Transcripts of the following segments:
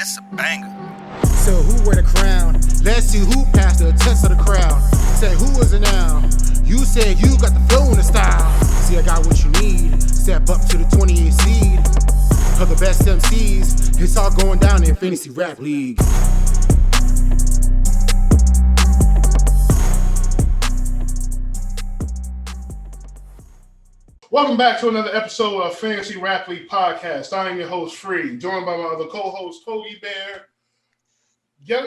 That's a banger. So who wear the crown? Let's see who passed the test of the crowd. Say who is it now? You said you got the flow and the style. See, I got what you need. Step up to the 28 seed. Of the best MCs, it's all going down in Fantasy Rap League. Welcome back to another episode of Fantasy Rap League Podcast. I am your host, Free, joined by my other co-host, Togi Bear.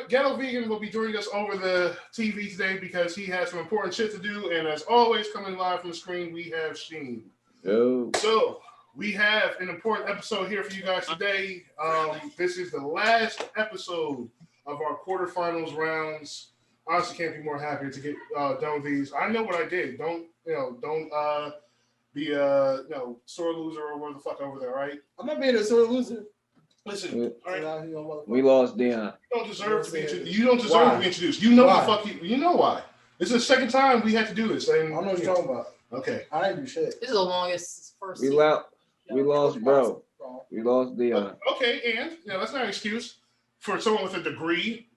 Ghetto Vegan will be joining us over the TV today because he has some important shit to do. And as always, coming live from the screen, we have Sheen. Yo. So, we have an important episode here for you guys today. This is the last episode of our quarterfinals rounds. Honestly, can't be more happy to get done with these. I know what I did. Don't be a sore loser or whatever the fuck over there, right? I'm not being a sore loser. Listen, all right. We lost Dion. You don't deserve to be introduced. You don't deserve to be introduced. You know why? the fuck you know why. This is the second time we had to do this. And, I don't know what you're talking about. Okay. I didn't do shit. This is the longest first We season. lost, bro. We lost Dion. Okay, and that's not an excuse for someone with a degree.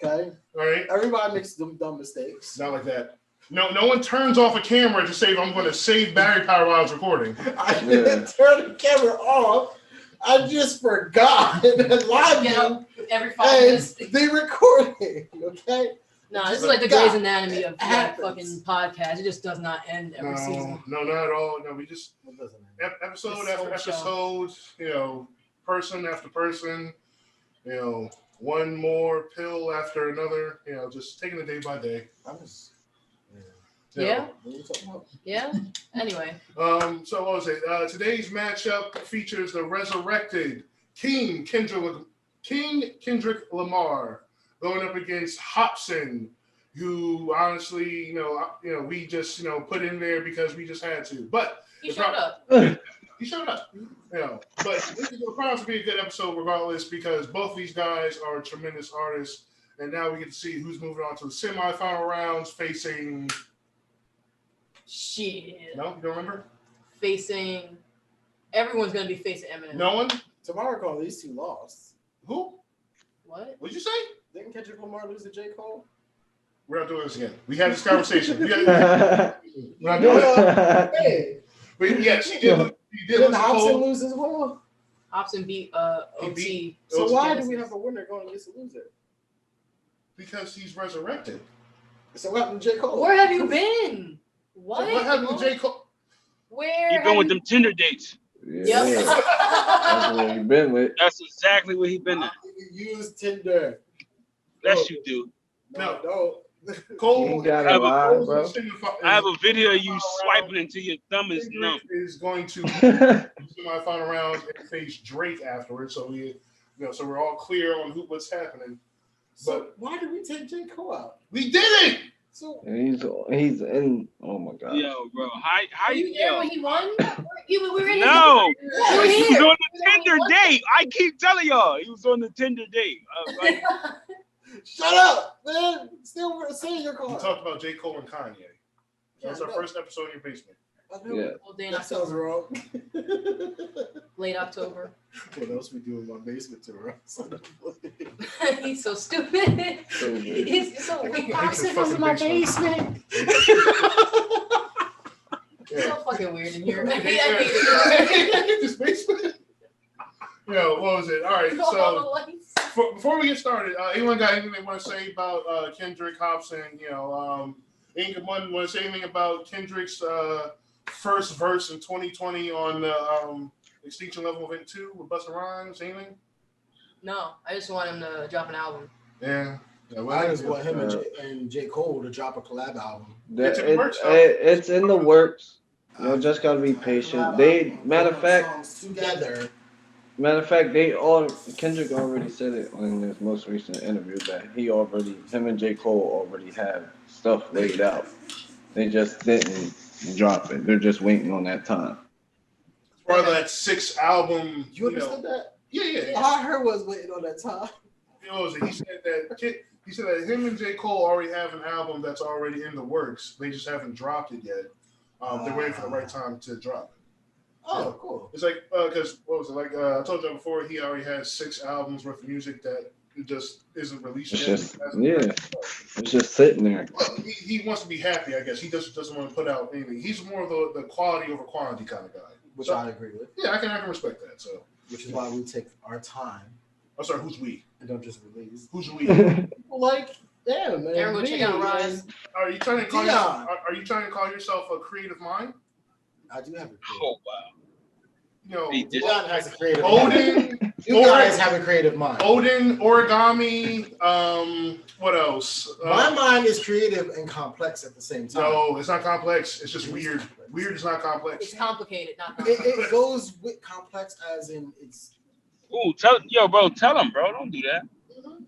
Okay. All right. Everybody makes dumb mistakes. Not like that. No one turns off a camera to say I'm going to save battery power while I was recording. I didn't turn the camera off. I just forgot and live Every 5 minutes. the recording. Okay. No, this is like the Grey's Anatomy of fucking podcast. It just does not end every season. No, not at all. No, we just episode It's after so episode, person after person, one more pill after another, just taking it day by day. Yeah. Anyway. So what was it? Today's matchup features the resurrected King Kendrick Lamar going up against Hopsin, who honestly, we just put in there because we just had to. But He showed up. He showed up. But this is going to promise to be a good episode regardless because both these guys are tremendous artists, and now we get to see who's moving on to the semifinal rounds facing. Shit. No, you don't remember? Everyone's gonna be facing Eminem. No one. Tomorrow, call these two lost. Who? What? What'd you say? Didn't Kendrick Lamar lose to J. Cole? We're not doing this again. We had this conversation. We're not doing it. Hey. But yes, he did. Didn't Hopsin lose as well? Hopsin beat OT. So why do we have a winner going against a loser? Because he's resurrected. So what happened to J. Cole? Where have you been? What? So what happened to J. Cole? Where? You've been with them Tinder dates. Yeah. Yep. That's what he been with. That's exactly where he been at. You use Tinder. Yes, you do. No. Cole gotta lie, bro. I have a video of you swiping until your thumb is numb. Is going to semifinal rounds and face Drake afterwards. So so we're all clear on what's happening. But why did we take J. Cole out? We did it. So He's in. Oh my god. Yo, bro, how Were you there when he won? We were in. No, You were he was here. on the Tinder date. I keep telling y'all, he was on the Tinder date. shut up, man. Still saying your We card. talked about J. Cole and Kanye. That was our first episode in your basement. Yeah. All day in That sounds October. wrong. Late October. What else we do in my basement tour? He's so stupid. So good. He's so weird. Hopsin was in my basement. He's so fucking weird in here. This basement. What was it? All right, so before we get started, anyone got anything they want to say about Kendrick Hopsin? Anyone want to say anything about Kendrick's first verse in 2020 on Extinction Level Event 2 with Busta Rhymes? Anything? No, I just want him to drop an album. Yeah. I just want him and J. Cole to drop a collab album. It's in the works. Just gotta be patient. Matter of fact, together. Kendrick already said it in his most recent interview that him and J. Cole already have stuff laid out. They just didn't drop it. They're just waiting on that time. Or that 6 album. You understood that? Yeah. All I heard was waiting on that time. He said that him and J. Cole already have an album that's already in the works. They just haven't dropped it yet. They're waiting for the right time to drop it. Oh, cool. It's like because what was it like? I told you before. He already has 6 albums worth of music that just isn't released It's yet. just it's just sitting there. Well, he wants to be happy, I guess. He doesn't want to put out anything. He's more of the quality over quantity kind of guy. Which So, I agree with. Yeah, I can respect that. So, Which is why we take our time I'm sorry. Who's we? and don't just release. Who's we? People like them, man. Aaron, go check out Rise. Are you trying to call Dion. Are you trying to call yourself a creative mind? I do have a creative. Oh wow. You know, Dion has a creative mind. Odin. You guys have a creative mind. Odin, origami. What else? My mind is creative and complex at the same time. No, it's not complex. It's just weird. Weird is not complex. It's complicated, not complex. It goes with complex as in it's Ooh, tell him, bro. Don't do that.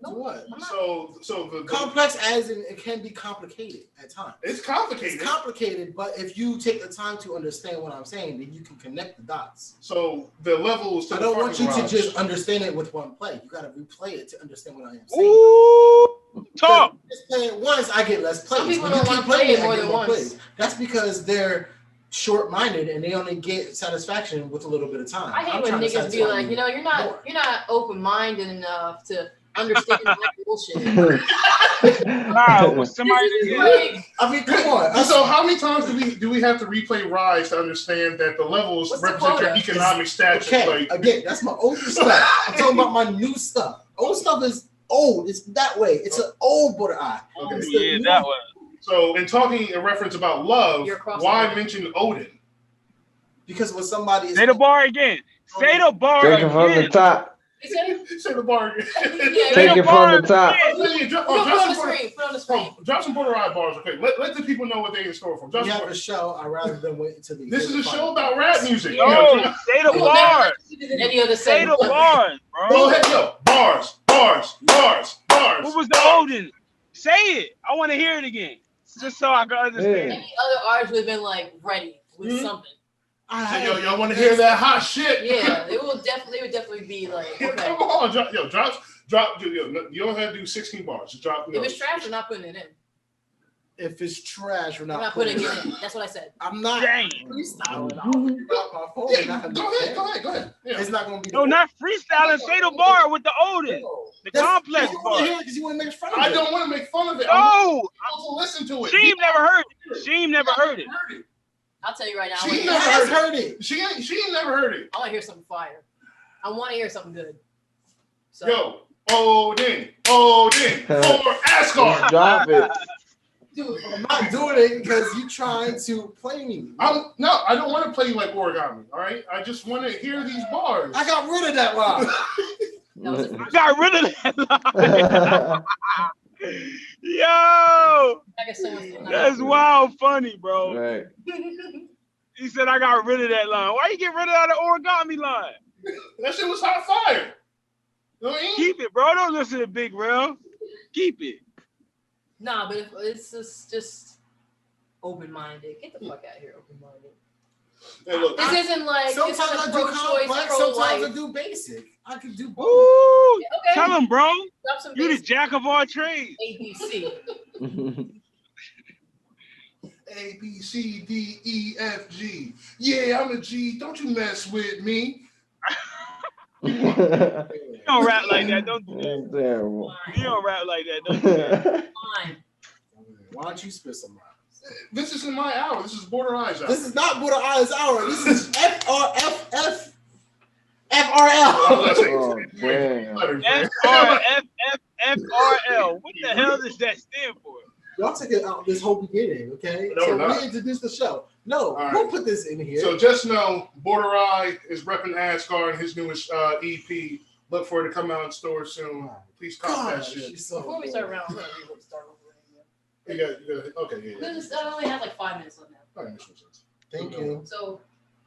what? So the Complex as in it can be complicated at times. it's complicated. It's complicated, but if you take the time to understand what I'm saying, then you can connect the dots. So the levels. To I the don't want you to garage. just understand it with one play. You got to replay it to understand what I am saying. Ooh, talk. Just play it once, I get less plays. Some people When you don't keep want to play playing it more I get than more once. plays. That's because they're short-minded and they only get satisfaction with a little bit of time. I hate I'm when trying to niggas be satisfy like, you you know, you're more. not open-minded enough to understand that bullshit. Nah, with somebody that get Like, I mean, come on. So how many times do we have to replay Rise to understand that the levels What's the represent your quota? economic status? Okay, Like, again, that's my old stuff. I'm talking about my new stuff. Old stuff is old. It's that way. It's an old border eye. okay. It's the yeah, new- that way. So in talking in reference about love, You're crossing why the- mention Odin? Because when somebody is Say the bar again. Say the bar Take it from the again. top. he said, Say the bar. yeah, Say Take the it bar from the top. again. Drop put it on the some border- screen. Put it on the screen. drop some border eye bars, okay? Let the people know what they in store for. Drop we some have border- a show, I'd rather than wait until the This is a final. show about rap music. Yo, Yo, say the We will never bars. let you do this in any other Say the segment. bars, Go bro. ahead, yo. Bars. What was the Odin? Say it. I want to hear it again, just so I can understand. Any other artist would have been like ready with Mhm. something. Say, yo, y'all want to hear that hot shit? Yeah, it would definitely be like, Yeah, okay. come on, drop. You don't have to do 16 bars. Just drop. If it's trash, we're not putting it in. If it's trash, we're We're not not putting it in. That's what I said. I'm not Dang. freestyling. I'll figure out my phone. Yeah, and I go ahead. Yeah. It's not going to be. No, not freestyling. Say the bar with the Odin. The complex You want bar. to hear it because you want to make fun of it. I don't want to make fun of it. I No, want to listen to it. Sheem never heard it. Sheem never heard it. I'll tell you right now. I She want to never hear, heard it. She ain't never heard it. hear something fire. I want to hear something good. So, Yo, Odin, for Asgard. Drop it. dude, I'm not doing it because you trying to play me. I don't want to play like origami. All right, I just want to hear these bars. I got rid of that line. that was I got rid of that line. Yo, I guess someone's that's wild funny, bro. Right. He said I got rid of that line. Why you get rid of that origami line? That shit was hot fire. You know what I mean? Keep it, bro. Don't listen to Big Rail. Keep it. Nah, but if it's just open-minded. Get the fuck out of here, open-minded. Hey, look, This isn't like this Sometimes I isn't do pro-choice, complex. Sometimes I pro-life. do basic. I can do both. Ooh, Okay, tell him, bro. drop some You the basic jack of all trades. ABC. A, B, C, D, E, F, G. Yeah, I'm a G. Don't you mess with me. You don't rap like that. Don't do that. That's terrible. You don't rap like that. Don't do that. Fine. Why don't you spit some rhymes? This isn't my hour. This is Border Eyes hour. This is not Buddha Eyes Hour. This is FRL. Oh, damn. FRL. What the hell does that stand for? Y'all took it out this whole beginning, okay? No, so we're not. we introduced the show. No, All we'll right. put this in here. So just know, Border Eye is repping Asgard, his newest EP. Look for it to come out in stores soon. Please cop God, that shit. she's so Before we start round, I'm gonna start over again. You got, okay, yeah. This I only have like 5 minutes left now. All right, makes more sense. Thank you. So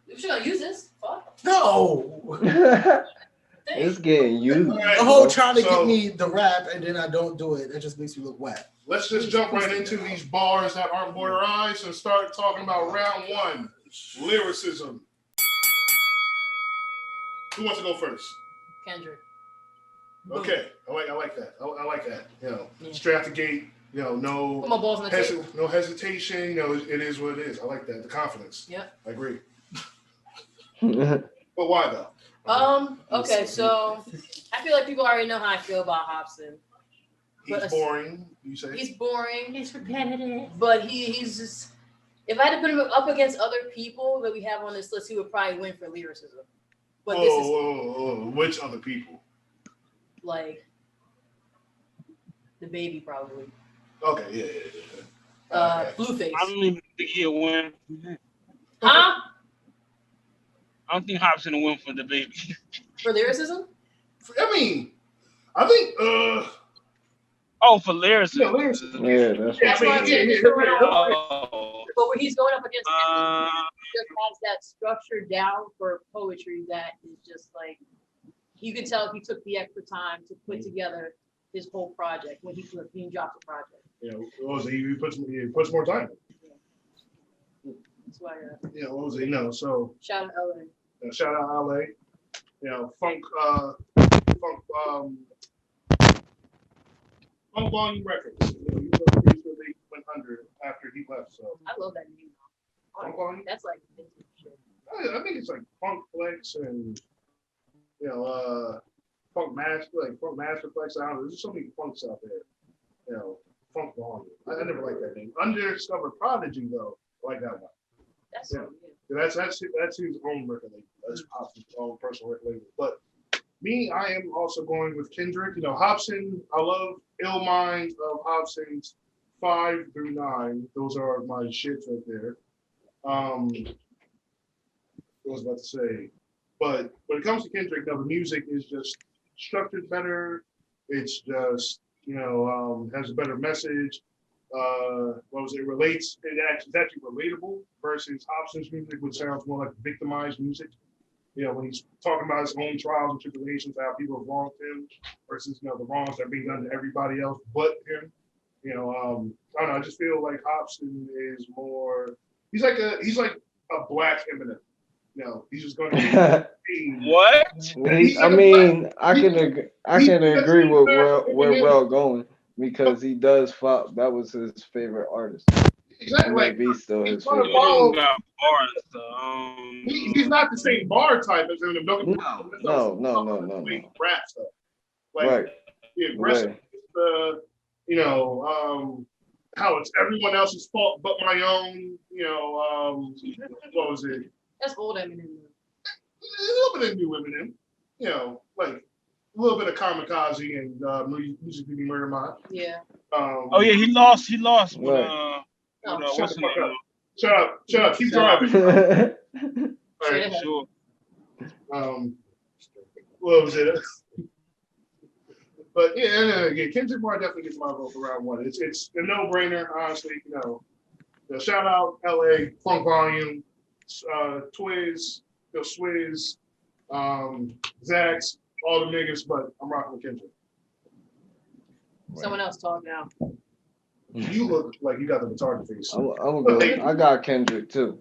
we should not use this. Fuck. No. It's getting used. All right, The whole trying to so get me the rap and then I don't do it. It just makes me look whack. let's just jump right into these bars that aren't Border Eyes and start talking about round one, lyricism. Who wants to go first? Kendrick. Okay, I like that. I like that. You know, Yeah. straight out the gate. You know, Put my balls on the table. no hesitation. You know, it is what it is. I like that. The confidence. Yep. I agree. But why though? Okay, so I feel like people already know how I feel about Hopsin. He's boring. You say he's boring. He's repetitive. But he's just. If I had to put him up against other people that we have on this list, he would probably win for lyricism. But this is which other people? Like the baby, probably. Okay, yeah. Okay. Blueface. I don't even think he'll win. Huh? I don't think Hopsin will win for the baby. For lyricism? I mean, I think. Oh, for lyricism. Yeah, that's what. But when he's going up against him, he just has that structure down for poetry that is just like you can tell he took the extra time to put together his whole project when he dropped the project. He puts more time. That's why. What was it? So shout out LA. Shout out LA. Funk Volume Records. He really went under after he left. So I love that name. Funk Volume. That's like I think it's like Funk Flex and Funk Masterflex. I don't know. There's so many funks out there. Funk Volume. I never liked that name. Undiscovered Prodigy though. I like that one. That's That's his own record label. That's Hopsin's own personal record label. But me, I am also going with Kendrick. Hopsin, I love Ill Minds of Hopsin's 5 through 9. Those are my shits right there. What was I about to say? But when it comes to Kendrick, the music is just structured better. It's just, has a better message. It relates, it's actually relatable versus Hopsin's music, which sounds more like victimized music. When he's talking about his own trials and tribulations, how people have wronged him versus, the wrongs that are being done to everybody else but him. I don't know, I just feel like Hopsin is more, he's like a black Eminem. He's just going to What? I can agree with where we're going because he does that was his favorite artist. Exactly. Maybe still his favorite. He's not the same bar type as Eminem. No. Rap stuff. Right. The aggressive. How it's everyone else's fault but my own. What was it? That's old Eminem. A little bit of new Eminem. Like a little bit of Kamikaze and Music Be Murder Mind. Yeah. He lost. Right. Shut up. Keep driving. All right, sure. What was it? But yeah, Kendrick Lamar definitely gets my vote for round 1. It's a no-brainer, honestly. Shout out LA, Funk Volume, Twiz, Swizz, Zax, all the niggas, but I'm rocking with Kendrick. Someone else talk now. You look like you got the retarded face. I got Kendrick too,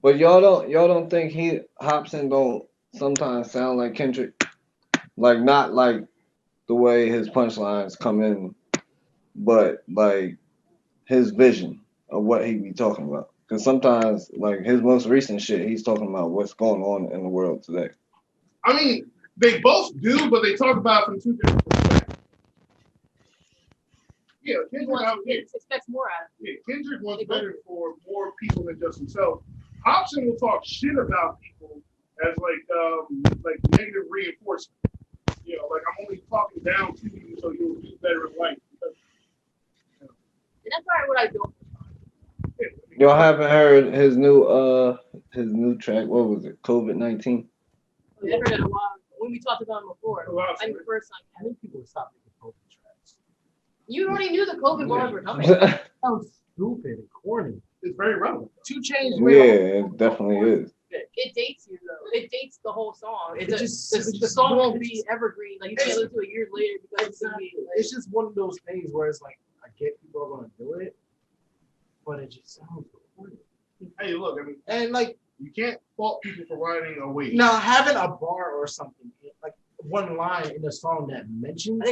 but y'all don't think Hopsin don't sometimes sound like Kendrick, like not like the way his punchlines come in, but like his vision of what he be talking about. Because sometimes, like his most recent shit, he's talking about what's going on in the world today. I mean, they both do, but they talk about it from two different perspectives. Yeah, Kendrick expects more out of it. Yeah, Kendrick wants better for more people than just himself. Hopsin will talk shit about people as like negative reinforcement. Like I'm only talking down to you so you'll do better in life. And that's probably what I do. Y'all haven't heard his new track? What was it? COVID-19. I heard it a while when we talked about him before. I think the first time. I think people stopped making COVID tracks. You already knew the COVID bars were coming. Sounds stupid and corny. It's very relevant. 2 Chainz. Yeah, it definitely is. It dates you though. It dates the whole song. The song won't be evergreen. Like you can't listen to it years later because it's just one of those things where it's like I get people are gonna do it, but it just sounds corny. Hey, look, I mean, and like you can't fault people for riding a wave. Now having a bar or something like one line in the song that mentions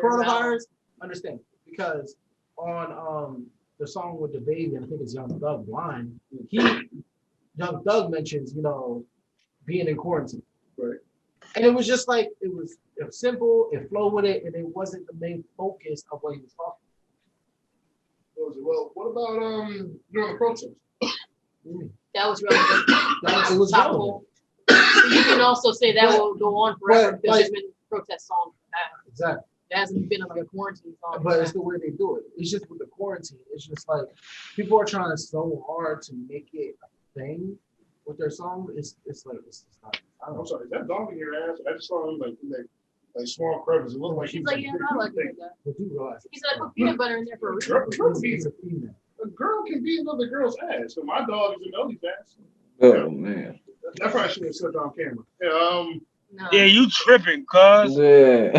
coronavirus, understand because on the song with the baby, and I think it's Young Thug Blind, Young Thug mentions, being in quarantine. Right. And it was just like it was simple, it flowed with it, and it wasn't the main focus of what he was talking about. Well, what about during the protest? That was relevant. It was relevant. So you can also say that will go on forever because there's been protest songs for that. Exactly. It hasn't been like a quarantine song. But it's the way they do it. It's just with the quarantine. It's just like people are trying so hard to make it a thing with their song. It's just not. I'm sorry, is that dog in your ass? I just saw him like small crevice. It looked like he's like, yeah, I like it like that. But you realize he said I put peanut butter in there for a reason. A girl can be another girl's ass. So my dog is another's ass. Oh man. That probably shouldn't have said that on camera. Yeah, no. Yeah, you tripping, cuz. Yeah.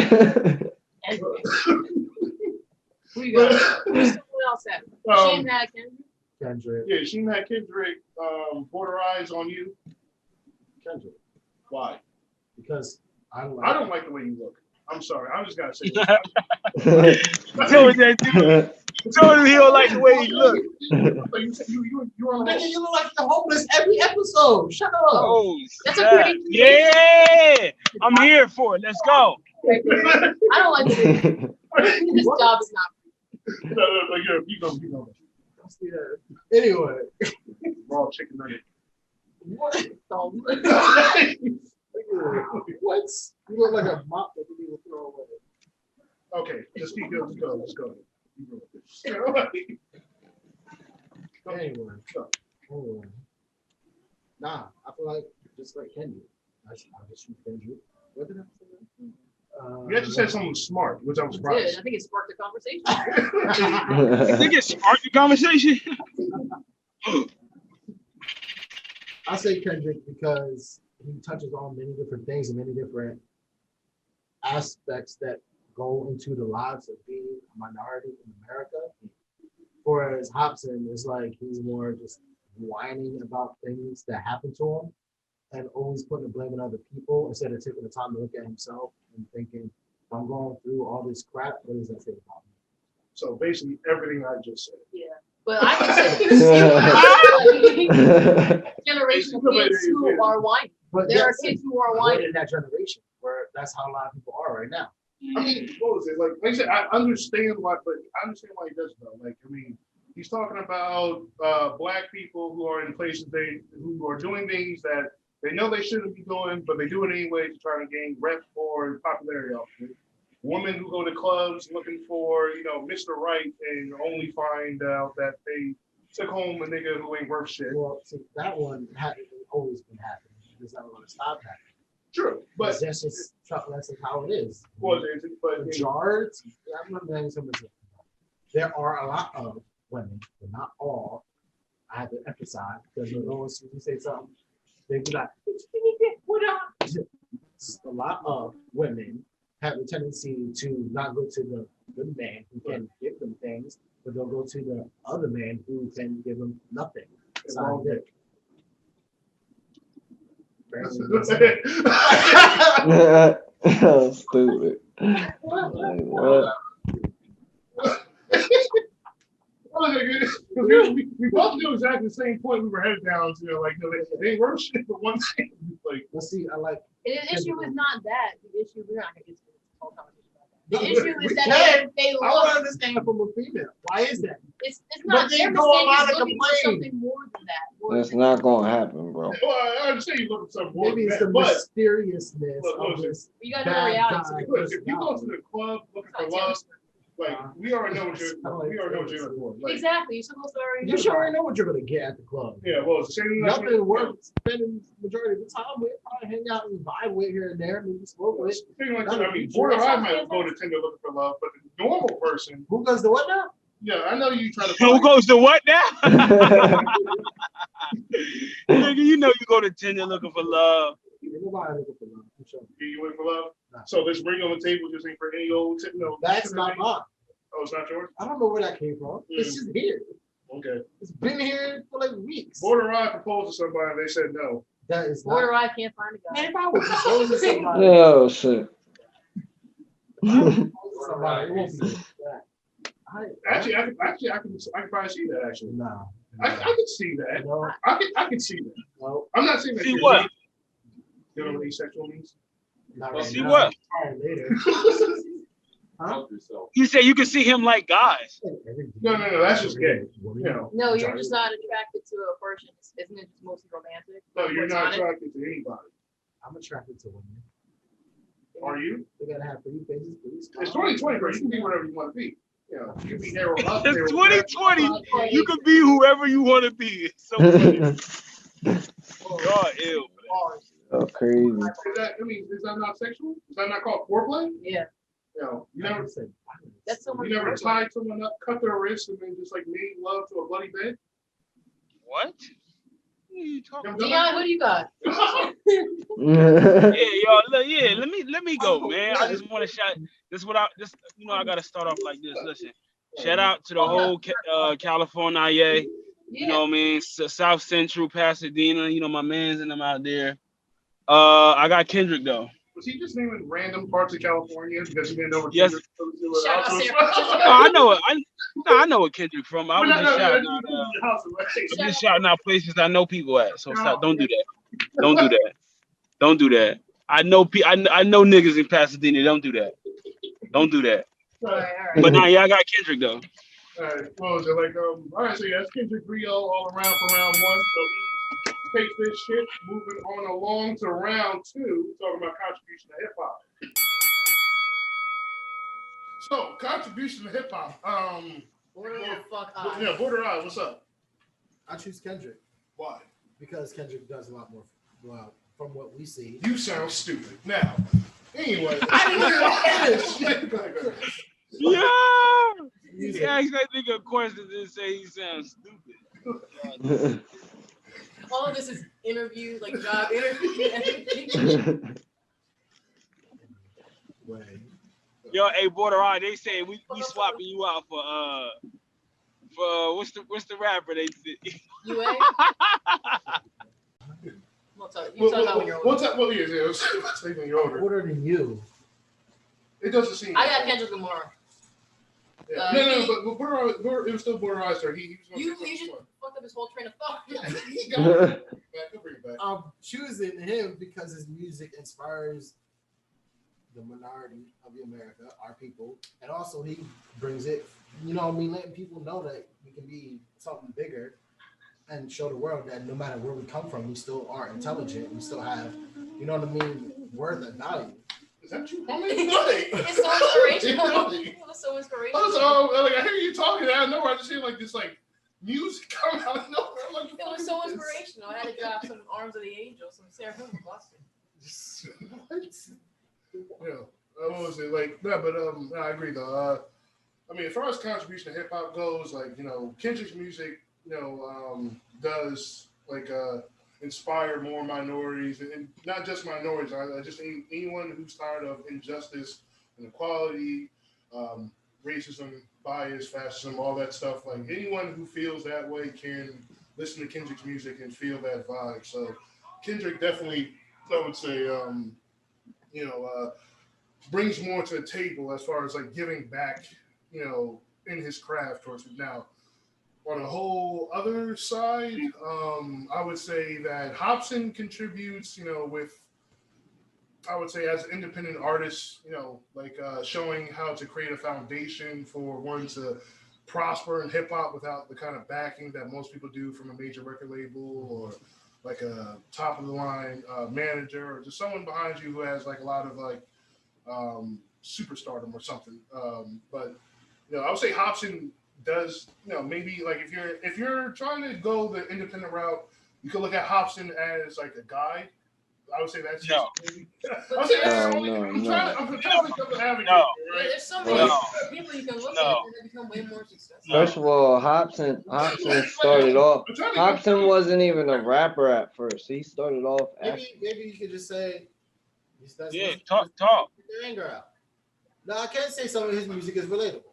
Who you got? Who else had? She had Kendrick. Yeah, she had Kendrick. Border Eyes on You. Kendrick. Why? Because I don't like the way you look. I'm sorry. I just gotta say that. Told that dude. Told him he don't like the way he look. You on Nigga, you look like the homeless every episode. Shut up. Oh, that's a pretty. Yeah, I'm here for it. Let's go. I don't like this. This job is not. No, you go. Anyway. Raw chicken nugget. What? What? You look like a mop that you need to throw away. Okay, let's keep going. Let's go. Anyway. Nah, I feel like just like Kendrick. I just shoot Kendrick. What did I say? You actually said something smart, which I'm surprised. I think it sparked the conversation. You think it sparked the conversation? I say Kendrick because he touches on many different things and many different aspects that go into the lives of being a minority in America. Whereas Hopsin is like he's more just whining about things that happen to him and always putting the blame on other people instead of taking the time to look at himself and thinking, if I'm going through all this crap, what does that say about me? So basically everything I just said. Yeah. But I can say generation of kids who are whining. But there are kids who are whining in that generation where that's how a lot of people are right now. I mean, what was it? Like I said, I understand why, but I understand why he does though. Like, I mean, he's talking about black people who are in places who are doing things that they know they shouldn't be doing, but they do it anyway to try to gain rep or popularity off of it. Women who go to clubs looking for, Mr. Right and only find out that they took home a nigga who ain't worth shit. Well, see, that one hasn't always been happening. It's never going to stop happening. True, but that's just how it is. Well, but majority, I'm not saying something. There are a lot of women, but not all. I have to emphasize because when you say something, they be like, "What up?" A lot of women have a tendency to not go to the good man who can give them things, but they'll go to the other man who can give them nothing. Stupid. What? We both do exactly the same point we were headed down to. They ain't worth shit for one thing. Let's see. I like. The issue is not that. The issue we're not gonna get to this whole conversation about that. The issue is that they look. I want to understand from a female. Why is that? It's not their mistake. It's looking for something more than that. That's not gonna happen, bro. Well, I understand you looking for something more. Maybe it's the mysteriousness of this. You gotta know reality. If you go to the club looking for love, we already know what you're for. Exactly. You're supposed to already know. You should already know what you're gonna get at the club. Yeah, well, it's the same. Nothing worth spending the majority of the time with. Probably hang out and vibe with here and there, maybe smoke with. I mean, border I might go to Tinder looking for love, but the normal person who goes to what now? Yeah, I know you trying to. Who goes to what now? Nigga, you know you go to Tinder looking for love. Nobody looking for love. Sure. You looking for love? Nah. So this ring on the table just ain't for any old. That's not mine. Oh, it's not yours? I don't know where that came from. It's just here. Okay. It's been here for like weeks. Border I proposed to somebody and they said no. That is Border I can't find a guy. Man, if I was proposing to somebody. Oh shit. Somebody, it won't be that. Actually, I can probably see that. Actually, no. I can see that. No. I can see that. No. I'm not saying that. See what? You know what asexual means? Not Well, right see now. what? All right, later. Huh? You say you can see him like guys. No, that's just gay. You know. No, you're just not attracted to a person. Isn't it just mostly romantic? No, you're not Platonic? attracted to anybody. I'm attracted to women. Are you? They gotta have pretty faces, pretty smiles. It's 2020, bro. You can be whatever you want to be. You know, you can be hero up, It's hero 2020. You can be whoever you want to be. It's so funny. Y'all ill. Oh, crazy. Is that not sexual? Is that not called foreplay? Yeah. You know, you never That's so much. you never tied someone up, cut their wrist, and then just like made love to a bloody bed. What? What are you talking about? Dion, what do you got? Yeah, y'all. Yeah, let me go, man. I just want to shout. This what I just I gotta start off like this. Listen, shout out to the whole California, yeah. You know what I mean? South Central, Pasadena. You know my man's and them out there. I got Kendrick though. Was he just naming random parts of California because he didn't know what Yes. Kendrick Shout out San No, I know it. I know what Kendrick from. I was just shouting out. I'm just shouting out places I know people at. So stop. Don't do that. Don't do that. Don't do that. I know I know niggas in Pasadena. Don't do that. Don't do that. All right. But now, yeah, I got Kendrick though. All right, what was it like? All right, so yeah, that's Kendrick Rio all around for round one. So he takes this shit, moving on along to round two, talking about contribution to hip hop. So contribution to hip hop. Border the fuck up. Yeah, Border Eye, what's up? I choose Kendrick Why? because Kendrick does a lot more. Well, from what we see. You sound stupid. Now, anyway. Yeah. He asked that nigga a question and say he sounds stupid. All of this is interview, like job interview. Yo, hey, Border Eye, they say we swapping you out for what's the rapper they did? UA? You tell that when you're older. What year is it? When you're older. Older than you. It doesn't seem. I got Kendrick Lamar. Yeah. But Border, it was still Border Eye, sir. He was You just fucked up his whole train of thought. He got it. He'll bring it back. I'm choosing him because his music inspires the minority of America, our people, and also he brings it, letting people know that we can be something bigger and show the world that no matter where we come from, we still are intelligent. We still have, worth and value. Is that you? It's so inspirational. It was so inspirational. I hear you talking out of nowhere. I just hear like this music coming out of nowhere. It was so inspirational. I had to drop some Arms of the Angel, some Seraphim Boston. Yeah, what was it like? No, but I agree though. As far as contribution to hip hop goes, Kendrick's music, does inspire more minorities, and not just minorities. Just anyone who's tired of injustice, inequality, racism, bias, fascism, all that stuff. Like anyone who feels that way can listen to Kendrick's music and feel that vibe. So Kendrick definitely, I would say, brings more to the table as far as giving back, in his craft towards it. Now, on a whole other side, I would say that Hopsin contributes, with, I would say as an independent artist, showing how to create a foundation for one to prosper in hip hop without the kind of backing that most people do from a major record label or like a top of the line manager or just someone behind you who has a lot of superstardom or something. But I would say Hopsin does, maybe if you're trying to go the independent route, you could look at Hopsin as a guide. I would say that's no. I would say that's only. I'm trying to become an advocate. No. Right? There's so many people you can look at and they become way more successful. First of all, Hopsin started off. Hopsin wasn't even a rapper at first. He started off. Maybe you could just say. Talk. Get your anger out. No, I can't say some of his music is relatable.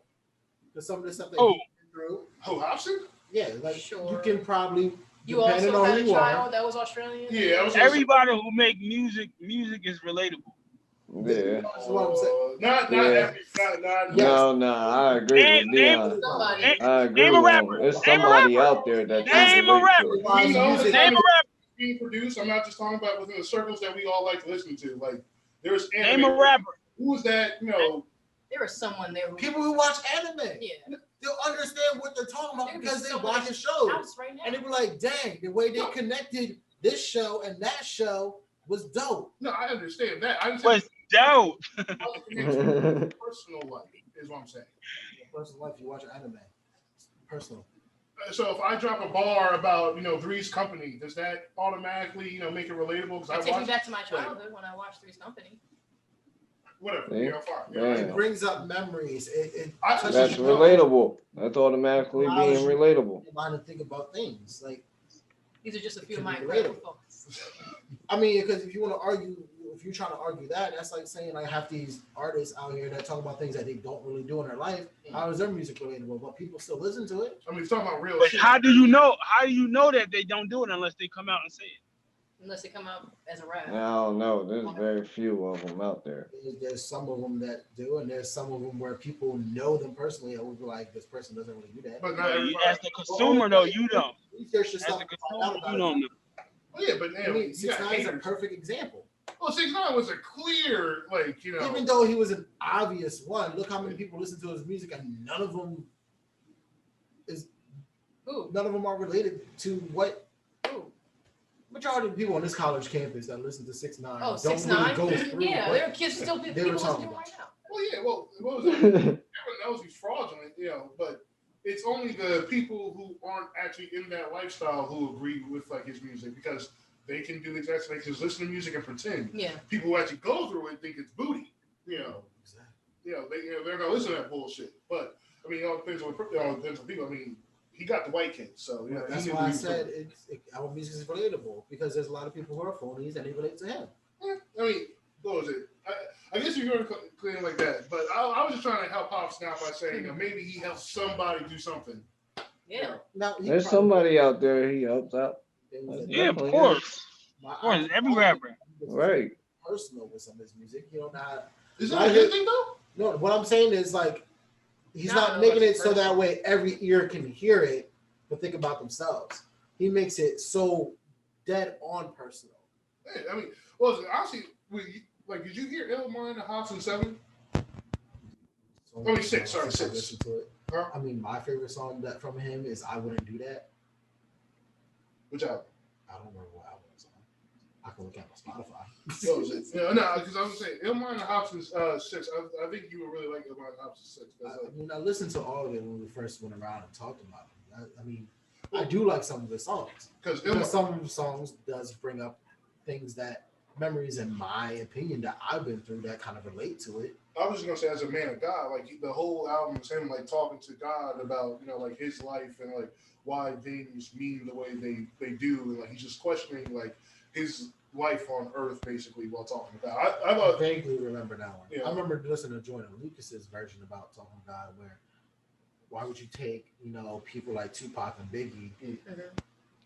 Because some of the stuff that he's been through. Oh, Hopsin? Yeah, sure. You can probably. You also had a child that was Australian? Yeah. Everybody who make music is relatable. Yeah. That's what I'm saying. No, I agree with Dion. I agree Name a with him. rapper. There's somebody out there that Name a rapper. Name a rapper. being produced. I'm not just talking about within the circles that we all like to listen to. Like, there's Name a rapper. Who is that? You know, there was someone there. People who watch anime. Yeah. They'll understand what they're talking about because they watch the shows. Right now. And they were like, dang, the way they connected this show and that show was dope. No, I understand that. I was dope. Personal life is what I'm saying. Personal life, you watch anime. Personal. So if I drop a bar about, Three's Company, does that automatically, make it relatable? Because I take me back to my childhood when I watched Three's Company. Whatever. Yeah. It brings up memories. That's relatable. That's automatically being relatable. Mind to think about things like these are just a few of my incredible thoughts. I mean, because if you want to argue, if you're trying to argue that, that's like saying I have these artists out here that talk about things that they don't really do in their life. How is their music relatable? But people still listen to it. I mean, it's talking about real shit. How do you know? How do you know that they don't do it unless they come out and say it? Unless they come out as a rap. I don't know. There's very few of them out there. There's some of them that do, and there's some of them where people know them personally and would be like, this person doesn't really do that. But as the consumer, though, you don't. Research yourself. As the consumer, you don't know. Oh, yeah, but I mean, 6ix9ine is a perfect example. Well, 6ix9ine was a clear, Even though he was an obvious one, look how many people listen to his music, and none of them are related to what. Majority of people on this college campus that listen to 6ix9ine don't really go through. Yeah, there are kids still people listening to him right now. Well, yeah, what was it? Everyone knows he's fraudulent, but it's only the people who aren't actually in that lifestyle who agree with his music because they can do the exact same. They just listen to music and pretend. Yeah. People who actually go through it think it's booty. They're gonna listen to that bullshit. But I mean, it all depends on people. I mean, he got the white kids, so that's why I said our music is relatable because there's a lot of people who are phonies and they relate to him. Yeah, I mean, what was it? I guess you're going to clean like that, but I was just trying to help Hopsin out by saying maybe he helps somebody do something. Yeah. Now, there's somebody out there he helps out. Yeah, of course. Of course, every rapper. Right. Personal with some of his music, not. Is that a good thing though? No, what I'm saying is he's not making it so that way every ear can hear it, but think about themselves. He makes it so dead on personal. Yeah, I mean, honestly, did you hear Illmind and Hopsin 7? I mean, 6. Sorry, 6. Listen to it. Huh? I mean, my favorite song from him is "I Wouldn't Do That." Which album? I don't remember what album it's on. I can look at my Spotify. What was it? No, because I was saying Illmind and Hopsin 6. I think you would really like Illmind and Hopsin 6. I listened to all of it when we first went around and talked about it. I mean, I do like some of the songs because some of the songs does bring up things memories, in my opinion, that I've been through that kind of relate to it. I was just gonna say, as a man of God, the whole album is him talking to God about his life and why things mean the way they do, and he's just questioning his life on Earth basically while talking about. I vaguely remember that one. Yeah. I remember listening to Jordan Lucas's version about talking about where why would you take people like Tupac and Biggie?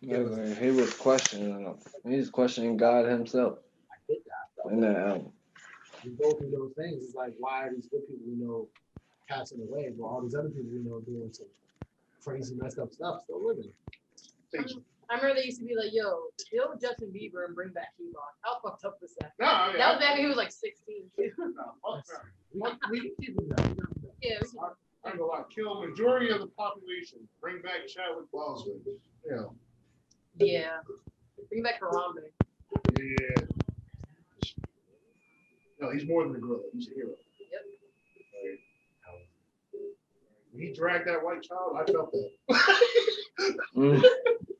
Mm-hmm. He was questioning him. He's questioning God himself. I get that. In that album. We go through those things. It's why are these good people we know passing away, but all these other people we know doing some crazy messed up stuff still living? I remember they used to be like, "Yo, kill Justin Bieber and bring back Ebon." How fucked up was that? No, that was back when he was 16 too. We can keep it that. Yeah. I'm gonna lie. Kill the majority of the population. Bring back Chadwick Boseman. Yeah. Bring back Harambe. Yeah. No, he's more than a gorilla. He's a hero. Yep. When he dragged that white child, I felt that.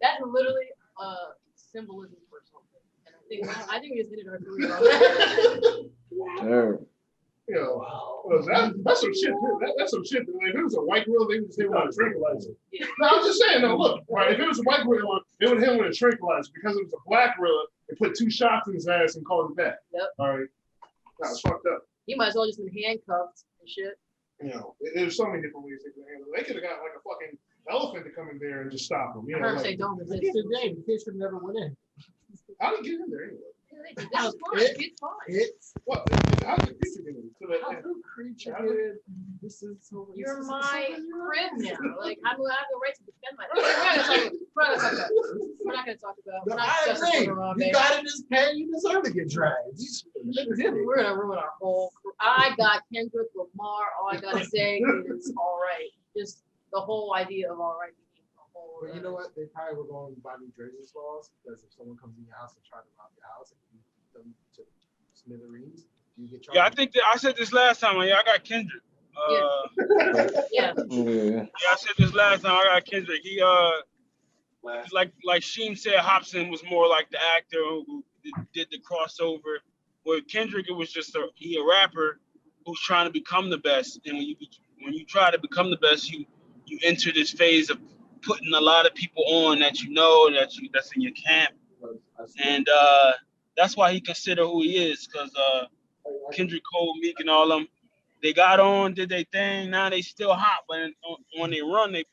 That's literally symbolism for something. And I think we just ended our career on that. That's some shit. That's some shit. If it was a white gorilla, they would just hit him with a tranquilizer. Yeah. No, I'm just saying. No, look, right? If it was a white gorilla, they would hit him with a tranquilizer. Because it was a black gorilla, they put 2 shots in his ass and called it back. Yep. All right. That was fucked up. He might as well just been handcuffed and shit. There's so many different ways they could handle it. They could have got a fucking elephant to come in there and just stop him. I heard him say don't resist. The kid should never went in. How did he get in there anyway? That was fun. It's fun. It's What? How's the creature getting to that? how the creature did. This is so. You're my crib now. Like, I have the right to defend myself. We're not gonna talk about. No, We're not I discussing agree. Pokemon, You babe. got in this pen. You deserve to get dragged. We're gonna ruin our whole. I got Kendrick Lamar. All I gotta say is all right. Just the whole idea of all right. But you know what? They probably were going by New Jersey's laws because if someone comes in your house and tries to rob your house and you beat them to smithereens, you get charged. Yeah, I think that I said this last time. Yeah, I got Kendrick. Yeah. Yeah, I said this last time. I got Kendrick. He like Sheem said, Hopsin was more like the actor who did the crossover. With Kendrick, it was just he a rapper who's trying to become the best. And when you try to become the best, you enter this phase of putting a lot of people on that that's in your camp, and that's why he consider who he is. Because Kendrick Cole, Meek, and all them, they got on, did their thing. Now they still hot, but when they run, they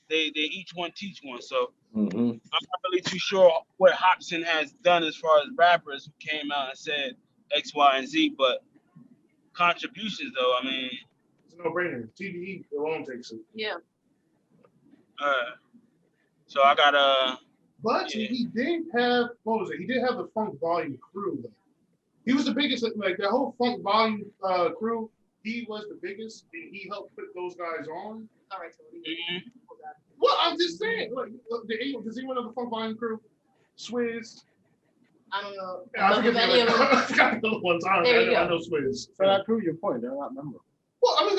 each one teach one. So I'm not really too sure what Hopsin has done as far as rappers who came out and said X, Y, and Z, but contributions though, I mean, It's a no-brainer. TDE alone takes it. Yeah. So I got But he did have, what was it? He did have the Funk Volume crew. Though. He was the biggest, like the whole Funk Volume crew. He was the biggest, and he helped put those guys on. All right. Well, I'm just saying, like, does anyone know the Funk Volume crew? Swizz. I don't know. I forget Any of them. I forgot the ones. I know Swizz. So that prove your point. They're not members. Well, I mean,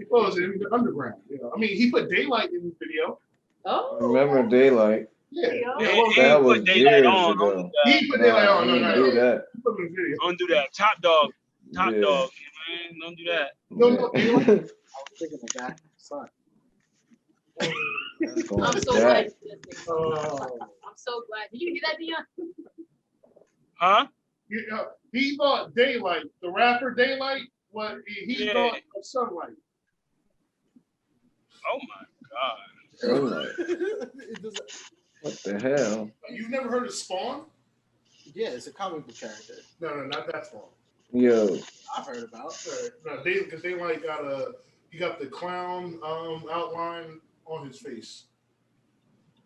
what was it? They're underground. You know, I mean, he put Daylight in the video. Oh. Remember Daylight? Yeah. That was years ago. He put Daylight on. He didn't do that. He put him in the video. Don't do that. Top dog, Yeah. man. Don't do that. No, Daylight. I was thinking the guy, son. That's going I'm to so Jack. glad. I'm so glad. Did you hear that, Dion? Huh? He thought Daylight, the rapper Daylight, what he thought of Sunlight. Oh my God. Daylight. What the hell? You've never heard of Spawn? Yeah, it's a comic book character. No, not that Spawn. Yo. I've heard about. No, because Daylight he got the clown outline on his face.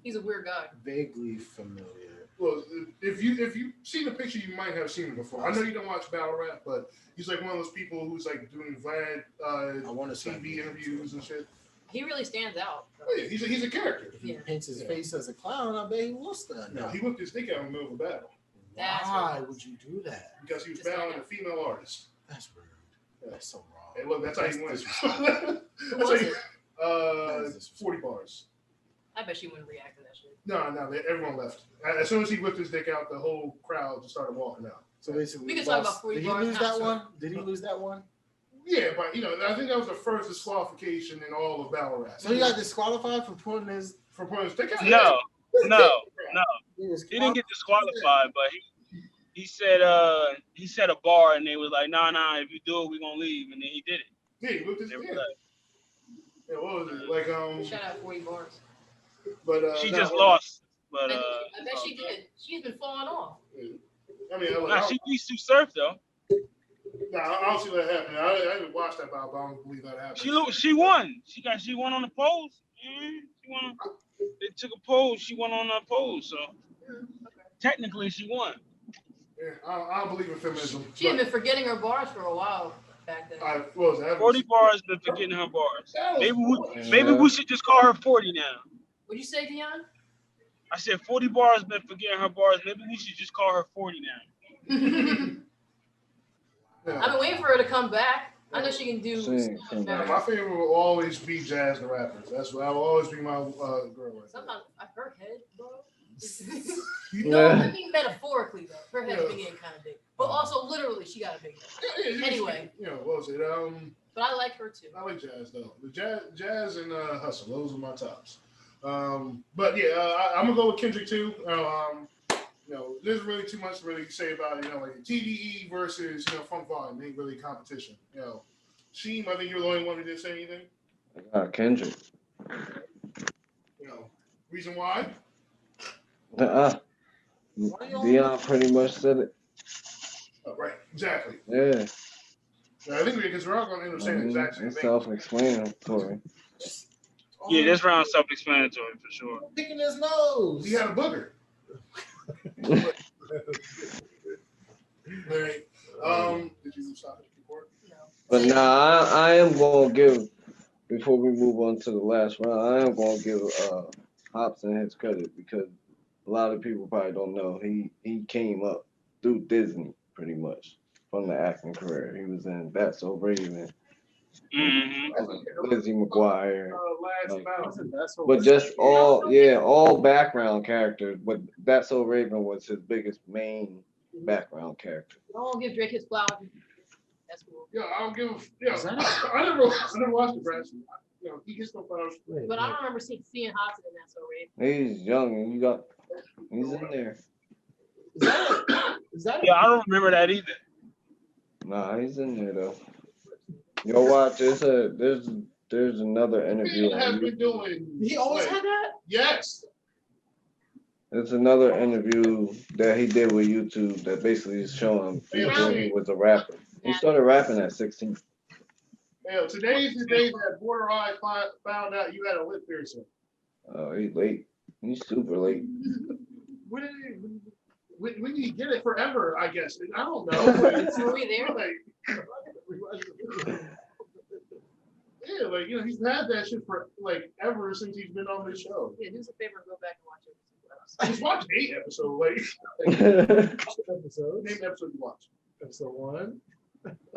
He's a weird guy. Vaguely familiar. Well, if you've seen the picture, you might have seen him before. I know you don't watch battle rap, but he's like one of those people who's like doing Vlad I want to TV interviews and shit. He really stands out. Oh, yeah, he's a character. If he paints his face as a clown, I bet he will stand No, out. he whipped his dick out in the middle of a battle Why would you do that? because he was battling a female artist. That's rude. That's so wrong. Hey, look, that's how he wins. Who was it? 40 bars. I bet she wouldn't react to that shit. No, everyone left. As soon as he whipped his dick out, the whole crowd just started walking out. So basically, We can talk about 40 did he bars lose now, that so- one? Did he lose that one? Yeah, but I think that was the first disqualification in all of battle rap. So he got disqualified for putting his. For putting his dick out? No. He was He didn't get disqualified, but he said a bar, and they was like, nah, if you do it, we gonna leave, and then he did it. Yeah, he whipped his They dick. were like, Yeah, what was it? Like Shout out 40 bars. but she no, just lost, but I bet she did. She's been falling off. I mean, nah, she beat Sue Surf though. I don't see that happening. I didn't watch that battle, but I don't believe that happened. She won. She won on the polls. She won. They took a poll. She won on that poll. So technically, she won. Yeah, I don't believe in feminism. She had been forgetting her bars for a while back then. What was that? 40 bars, been forgetting her bars. Maybe we should just call her 40 now. What'd you say, Dion? I said 40 bars, been forgetting her bars. Maybe we should just call her 40 now. Yeah. I've been waiting for her to come back. I know she can do Sing, something better. My favorite will always be Jazz the Rappers. That's what I will always be my girl. Right. Sometimes her head, bro. You No, know, I mean metaphorically though. Her head's been getting kind of big, but also literally she got a big head. Anyway. What was it? But I like her too. I like Jazz though. The Jazz and Hustle. Those are my tops. But yeah, I'm gonna go with Kendrick too. There's really too much to really say about like TDE versus Funk Volume. Ain't really competition. Sheem, I think you're the only one who didn't say anything. Kendrick. Reason why? Dion pretty much said it. Oh, right, exactly. Yeah. I think because we're all going to end up saying the exact same It's thing. self-explanatory. Yeah, this round self-explanatory for sure. Picking his nose. He had a booger. Right. Did you stop it before? No. But nah, I am gonna give, before we move on to the last round, I am gonna give Hopsin his credit because a lot of people probably don't know he came up through Disney pretty much from the acting career. He was in That's So Raven, Lizzie McGuire, but just all background characters. But That's So Raven was his biggest main background character. I won't give Drake his flowers. That's cool. Yeah, I don't give a. Yeah, I never watched the Brass. You know, he gets no flowers. But I don't remember seeing Hopsin in that so Raven. He's young and he's in there. Is that Yeah, I don't remember that either. Nah, he's in there though. Yo, watch. There's another interview. Has been doing. He always had that? Yes. There's another interview that he did with YouTube that basically is showing before he was a rapper. He started rapping at 16. Hell, today's the day that Border Eye found out you had a lip piercing. Oh, he's late. He's super late. When did he get it? Forever, I guess. I don't know. Were we there? Yeah, like, you know, he's had that shit for like ever since he's been on this show. Yeah, do us a favor and go back and watch it. I just watched 8 episodes. Like, episode? name the episode you watched. Episode 1.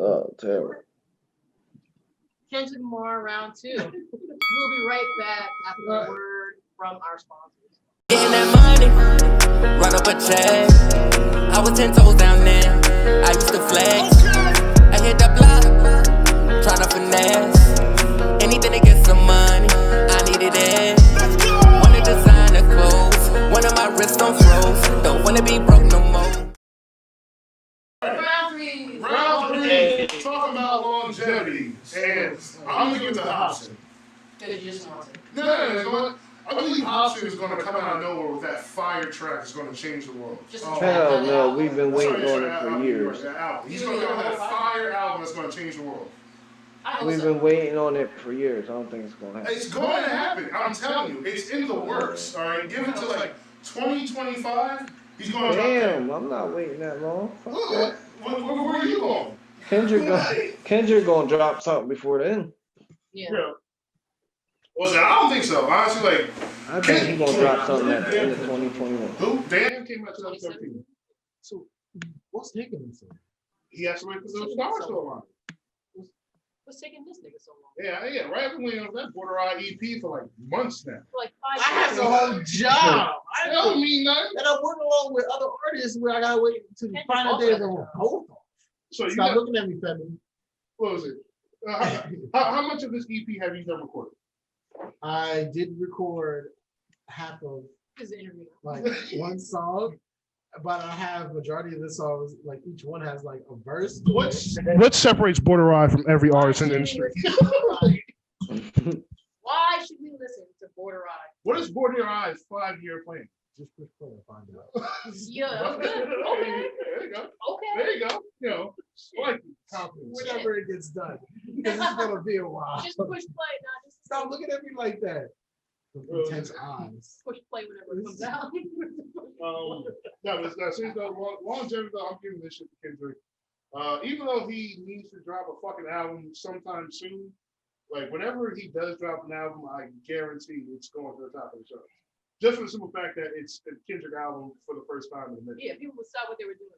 Oh, terrible. Kendrick Lamar round 2. We'll be right back after a word from our sponsors. Getting that money, run up a check. I was 10 toes down there. I used to flex. I hit the block, tryna finesse. Anything to get some money, I needed it. Wanna design the clothes, one of my wrists on froze. Don't wanna be broke no more. Round 3, talking about longevity. And I'm going to give it to Hopsin. Because you just want it. No, I believe Hopsin is going to come out of nowhere with that fire track that's going to change the world. Hell no, we've been waiting on it for years. He's going to come out with that fire album that's going to change the world. We've been waiting on it for years. I don't think it's going to happen. It's going to happen. I'm telling you. It's in the works. All right? Give it to like 2025. He's going to Damn, I'm not waiting that long. Where are you going? Kendrick gonna drop something before then. Yeah. Well, I don't think so. Honestly, like, I think he's gonna drop something at the end of 2021. Who? Dan came out 2017. So, what's taking him so? He has to wait for the stars to align. What's taking this nigga so long? Yeah. Right after we on that Border Eye EP for like months now. For like 5 I have years. a whole job. I don't mean nothing. And I'm working along with other artists where I gotta wait to the final day of the whole. So you Stop looking at me, Femi. What was it? How much of this EP have you done recorded? I did record half of His interview. like one song, but I have majority of the songs, like each one has like a verse. What separates Border Eye from every artist in the industry? Why should we listen to Border Eye? What is Border Eye's 5-year plan? Just push play and find out. Yeah. Okay. There you go. Okay. There you go. You know, like confidence. Whenever it gets done, because it's gonna be a while. Just push play, not just Stop looking at me like that. With intense eyes. push play whenever it comes out. No, but seriously though, longevity though, I'm giving this shit to Kendrick. Even though he needs to drop a fucking album sometime soon, like whenever he does drop an album, I guarantee it's going to the top of the chart. Just for the simple fact that it's a Kendrick album for the first time in a minute. Yeah, people would stop what they were doing.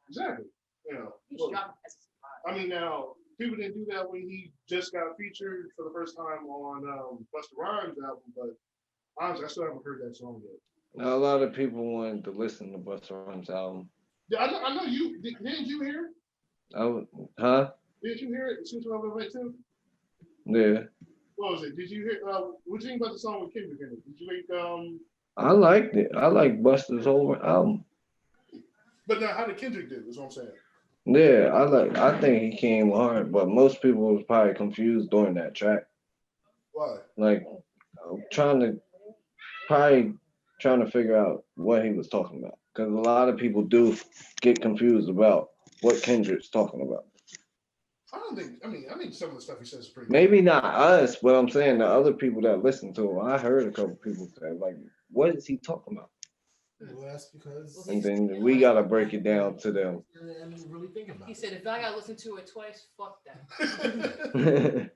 Exactly. You know, He should drop it as a surprise. I mean, now people didn't do that when he just got featured for the first time on Busta Rhymes album, but honestly, I still haven't heard that song yet. Now, a lot of people wanted to listen to Busta Rhymes album. Yeah, I know you. Didn't you hear it? Huh? Didn't you hear it? Since we went too. Yeah. What was it? Did you hear? What do you think about the song with Kendrick in it? Did you like? I liked it. I like Busta's whole album. But now, how did Kendrick do? Is what I'm saying. Yeah, I think he came hard, but most people was probably confused during that track. Why? Like, trying to figure out what he was talking about. Because a lot of people do get confused about what Kendrick's talking about. I don't think. I think some of the stuff he says is pretty. Maybe not us, but I'm saying the other people that listen to him. I heard a couple people say, like, what is he talking about? Well, that's because. And then we gotta break it down to them. And really think about it. He said, if I gotta listen to it twice, fuck that.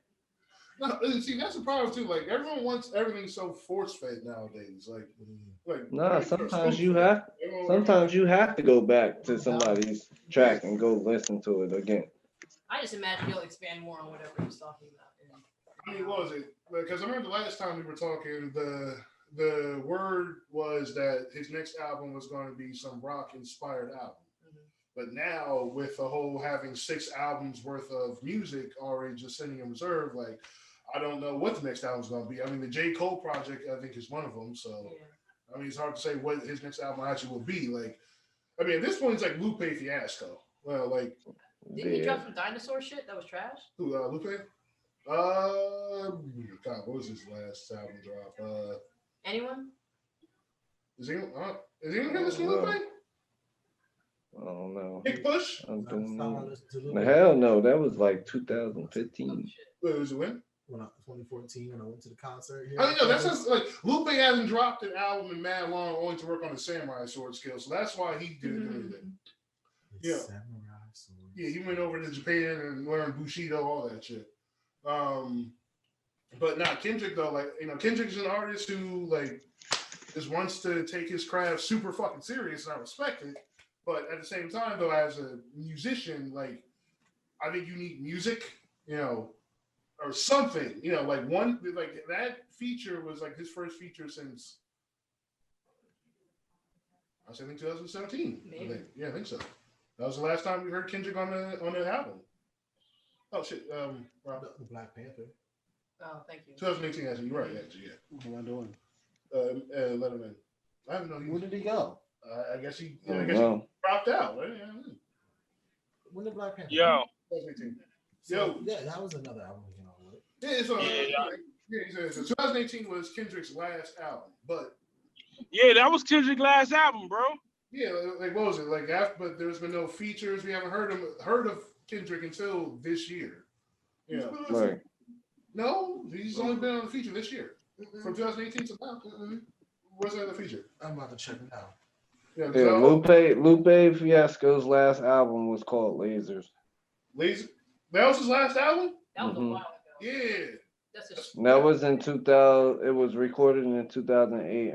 No, see, that's the problem too. Like everyone wants everything so force fed nowadays. Nah, sometimes you have to go back to somebody's track and go listen to it again. I just imagine he'll expand more on whatever he's talking about. I mean, what was it? Because I remember the last time we were talking, the word was that his next album was going to be some rock inspired album. But now with the whole having 6 albums worth of music already just sitting in reserve, like I don't know what the next album's going to be. I mean, the J. Cole project, I think, is one of them. So, I mean, it's hard to say what his next album actually will be. Like, I mean, at this point, it's like Lupe Fiasco. Well, like, didn't he drop some dinosaur shit that was trash? Who, Lupe? God, what was his last album drop? Anyone? Is anyone here listening to Lupe? I don't know. Big Push? I don't know. Hell no, that was like 2015. Wait, was it when? 2014 when I went to the concert. I mean, no, that's just like Lupe hasn't dropped an album in mad long, only to work on the samurai sword skill. So that's why he didn't do anything. Yeah. Samurai sword. Yeah, he went over to Japan and learned Bushido, all that shit. But not Kendrick though. Like, you know, Kendrick's an artist who like just wants to take his craft super fucking serious, and I respect it. But at the same time, though, as a musician, like I think you need music, you know, or something, you know, like that feature was like his first feature since I think 2017. Maybe. I think. Yeah, I think so. That was the last time we heard Kendrick on the album. Oh shit, Rob. The Black Panther. Oh, thank you. 2018, actually, you're right, actually, yeah. What am I doing? Let him in. I don't know. Where did he go? I guess he Oh, he wow. dropped out. Right? When did Black Panther? Yo, 2018. So, yeah, that was another album we came out with. Yeah, so 2018 was Kendrick's last album, but yeah, that was Kendrick's last album, bro. yeah, like what was it like? But there's been no features. We haven't heard of Kendrick until this year. Yeah, Right. no, he's only been on the feature this year from 2018 to now. Where's the other feature? I'm about to check it out. Yeah, Yeah, Lupe Fiasco's last album was called Lasers. Laser. That was his last album. That was a while ago. Yeah. That's And that was in 2000. It was recorded in 2008,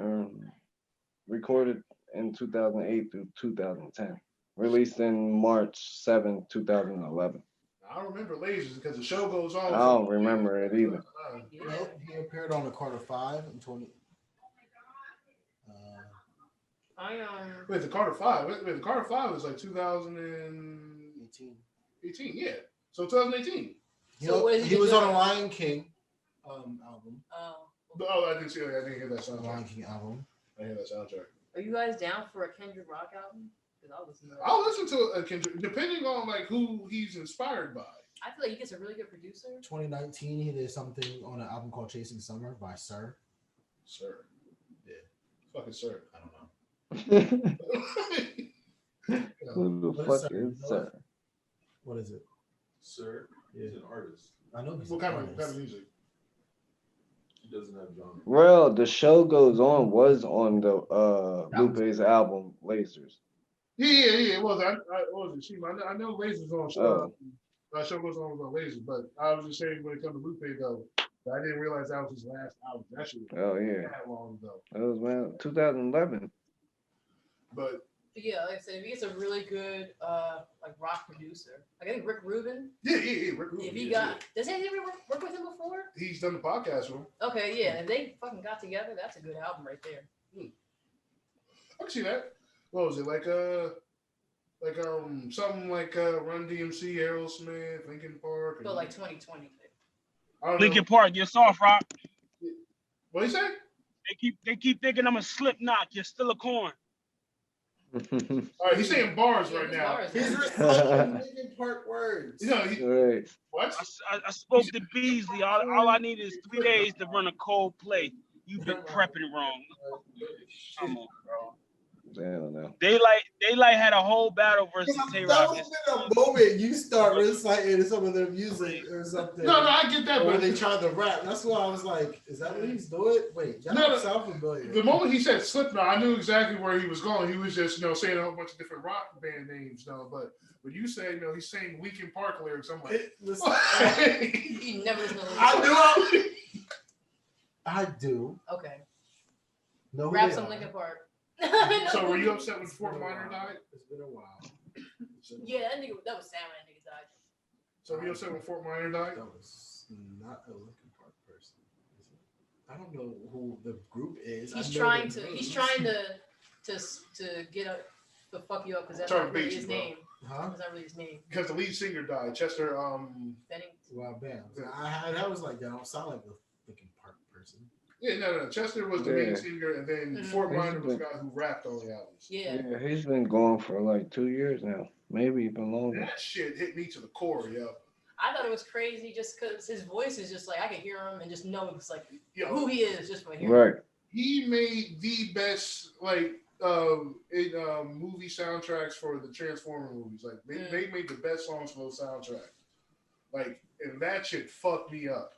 recorded in 2008 through 2010. Released in March 7, 2011. I don't remember Lasers because the show goes on. I don't remember it either. Well, he appeared on the Carter 5 in 20. Wait, the Carter 5. Wait, the Carter 5 was like 2018. Yeah. So 2018. So he was on a Lion King album. Oh, I didn't see. I didn't hear that soundtrack. Lion King album. I hear that soundtrack. Are you guys down for a Kendrick Rock album? Because I'll listen to that. I'll listen to a Kendrick, depending on like who he's inspired by. I feel like he gets a really good producer. 2019, he did something on an album called Chasing Summer by Sir. Sir. Yeah. Fucking Sir. I don't know. Who the What fuck is is Sir? What is it? Sir, Yeah. he's an artist. I know he's What an kind of artist. music? He doesn't have genre. Well, The Show Goes On was on the Lupe's album Lasers. Yeah. It was. What was it? I know Lasers on show. Oh. Show goes on with Lasers, but I was just saying when it comes to Lupe though, I didn't realize that was his last album. That shit was Oh yeah, that long ago. that was 2011. But Yeah, like I said, if he gets a really good like rock producer, like I think Rick Rubin. yeah. Rick Rubin. If he does he ever work with him before? He's done the podcast with him. Okay, yeah. If they fucking got together, that's a good album right there. I can see that. What was it something like Run DMC, Aerosmith, Linkin Park? But like 2020. I don't Linkin know. Park, you're soft rock. What you say? They keep thinking I'm a Slipknot. You're still a corn. All right, he's saying bars Yeah, right his now. bars. He's recycling Linkin Park words. You know, Right. what? I spoke to Beasley. All I need is 3 days to run a cold play. You've been prepping wrong. Come on, bro. don't know. They had a whole battle versus Tay That Rock. was in a moment you start reciting some of their music or something. No, I get that. Or But when they tried to rap, that's why I was like, "Is that what he's doing?" Wait, that don't sound familiar. The moment he said Slipknot, I knew exactly where he was going. He was just, saying a whole bunch of different rock band names, But when you say, he's saying Linkin Park lyrics, I'm like, You never know. I do. Okay. No, Rap some Linkin Park. So were you upset when Fort Minor died? It's been a while. Yeah, that was sad when that nigga died. So were you upset when Fort Minor died? That was not a Linkin Park person. I don't know who the group is. He's trying to get to fuck you up because that's not really his name. Huh? That's not really his name. Because the lead singer died, Chester. Bennington. Well, bam. That was like, that don't sound like a Linkin Park person. Yeah, no. Chester was the main singer, and then Fort Minor was the guy who rapped on the albums. Yeah. He's been gone for like 2 years now, maybe even longer. That shit hit me to the core, yo. I thought it was crazy just because his voice is just like I could hear him and just know it's like who he is just from hearing. Right. He made the best movie soundtracks for the Transformer movies. Like they made the best songs for those soundtracks. Like, and that shit fucked me up.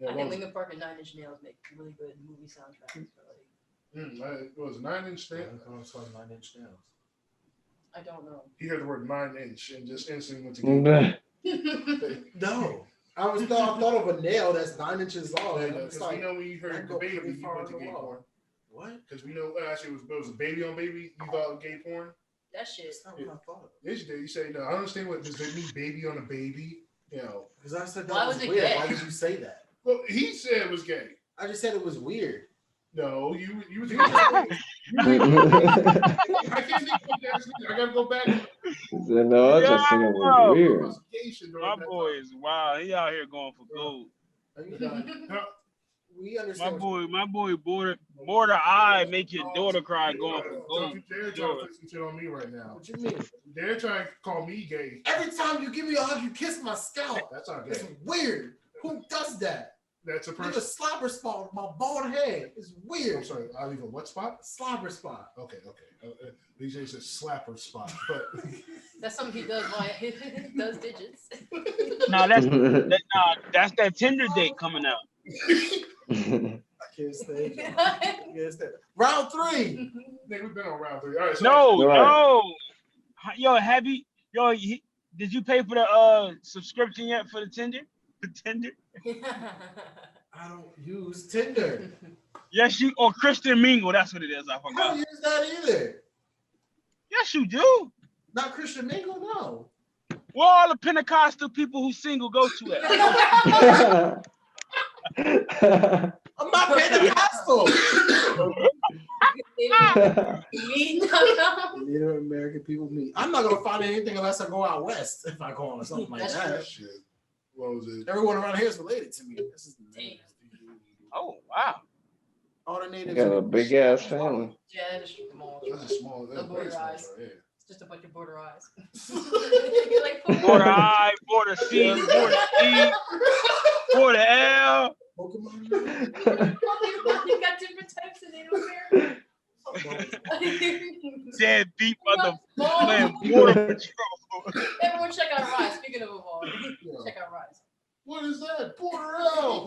I think Linkin Park and 9 Inch Nails make really good movie soundtracks. It was 9 Inch Nails. I was talking 9 Inch Nails. I don't know. He heard the word 9 inch and just instantly went to get No. I thought of a nail that's 9 inches long. Because we know when you heard the baby, you went to gay porn. What? Because we know actually it was a baby on baby. You thought gay porn. That shit. That's not what I thought. Yes, you did. You say no. I understand what does that mean, baby on a baby. Because I said that Why was was it weird. gay? Why did you say that? Well, he said it was gay. I just said it was weird. No, you I can't think of that. I gotta go back. No, I just think it was weird. My boy is wild. He out here going for gold. We understand. My boy border eye make your daughter cry going for gold. They're trying to put some shit on me right now. What you mean? They're trying to call me gay. Every time you give me a hug, you kiss my scalp. That's not gay. It's weird. Who does that? That's a Leave a person. slobber spot on my bald head. It's weird. I'm sorry. I leave a what spot? Slobber spot. Okay. DJ says slapper spot, but That's something he does while he does digits. Nah, that's that Tinder date coming out. I can't stay. Round 3. Nigga, we've been on round 3. All right. So No. Did you pay for the subscription yet for the Tinder? The Tinder? I don't use Tinder. Yes, or Christian Mingle. That's what it is. I I don't forgot. use that either. Yes, you do. Not Christian Mingle, no. Where all the Pentecostal people who single go to it? I'm not Pentecostal. Native American people meet. I'm not gonna find anything unless I go out west. If I go on something like that. shit. What was it? Everyone around here is related to me. This is nasty. Oh, wow. All the natives. Got a big ass family. Yeah, just come on. That's a small. That's The very border small. eyes. Yeah. It's just a bunch of border eyes. You're like, Border I, border C, border E, border L. Pokemon. you got different types of Native American. Dead beat No. mother border patrol. Everyone check out Rise. Speaking of evolving, check out Rise. What is that? Border L.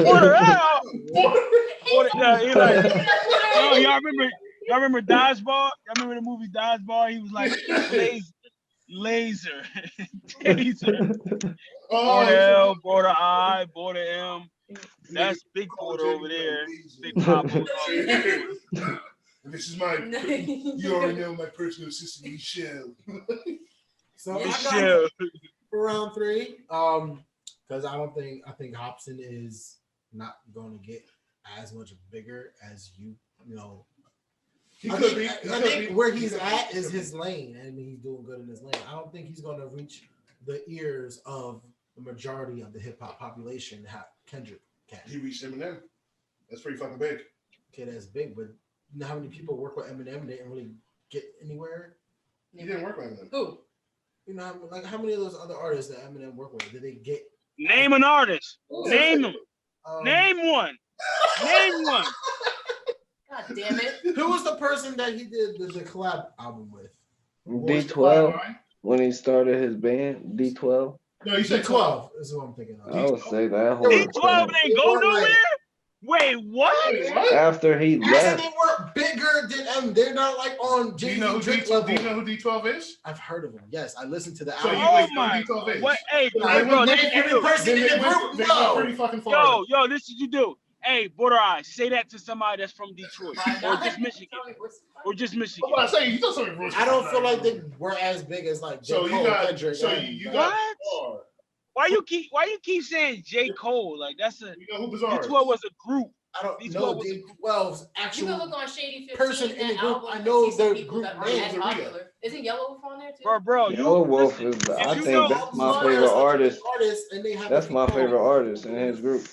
Border L. Border, he like, yo, y'all remember Dodgeball? Y'all remember the movie Dodgeball? He was like laser, taser. Border L, border I, border M. That's big border over there. Big Papa. This is my. You already know my personal assistant, Michelle. So I Michelle. got for round 3. Because I think Hopsin is not going to get as much bigger as you know. I think where he's at is his lane, and he's doing good in his lane. I don't think he's going to reach the ears of the majority of the hip hop population. Kendrick can. He reached Eminem. That's pretty fucking big. Okay, that's big, but you know how many people work with Eminem didn't really get anywhere? He didn't work like that. Who? You know, how many of those other artists that Eminem worked with did they get? Name an artist. Name them. Name one. Name one. God God damn it. Who was the person that he did the collab album with? D12 when he started his band. D12. No, you said D12 is who I'm thinking of. I would say that whole D12 didn't go were nowhere. like- Wait, what? after he I said left. they were bigger than M. They're not like on Do you Jay-Z know who Drake D12, level. do you know who D12 is? I've heard of them. Yes, I listened to the So album. you Oh wait, know my! who D12 is? What? Hey, But I hey, bro, would this name is you every do. person in the group. They went No. pretty fucking far. Yo, this is what you do. Hey, Border Eye, say that to somebody that's from Detroit or just Michigan. Or just Michigan. What I say, you know something real. I don't feel like they were as big as like J. So Cole, you got, Kendrick. so and- you got What? Bizarre. Why you keep saying J. Cole? Like that's a You know who Bizarre is? D12 was a group. I don't D12 know was a D12's You actual. can look on Shady 15, person in the that group, album, I and know see some their people group that aren't name. as popular. Isn't Yellow Wolf on there too? Bro, Yellow Wolf listen, is. if I you think know- that's my favorite artist. And they have That's my different favorite songs. artist in his group.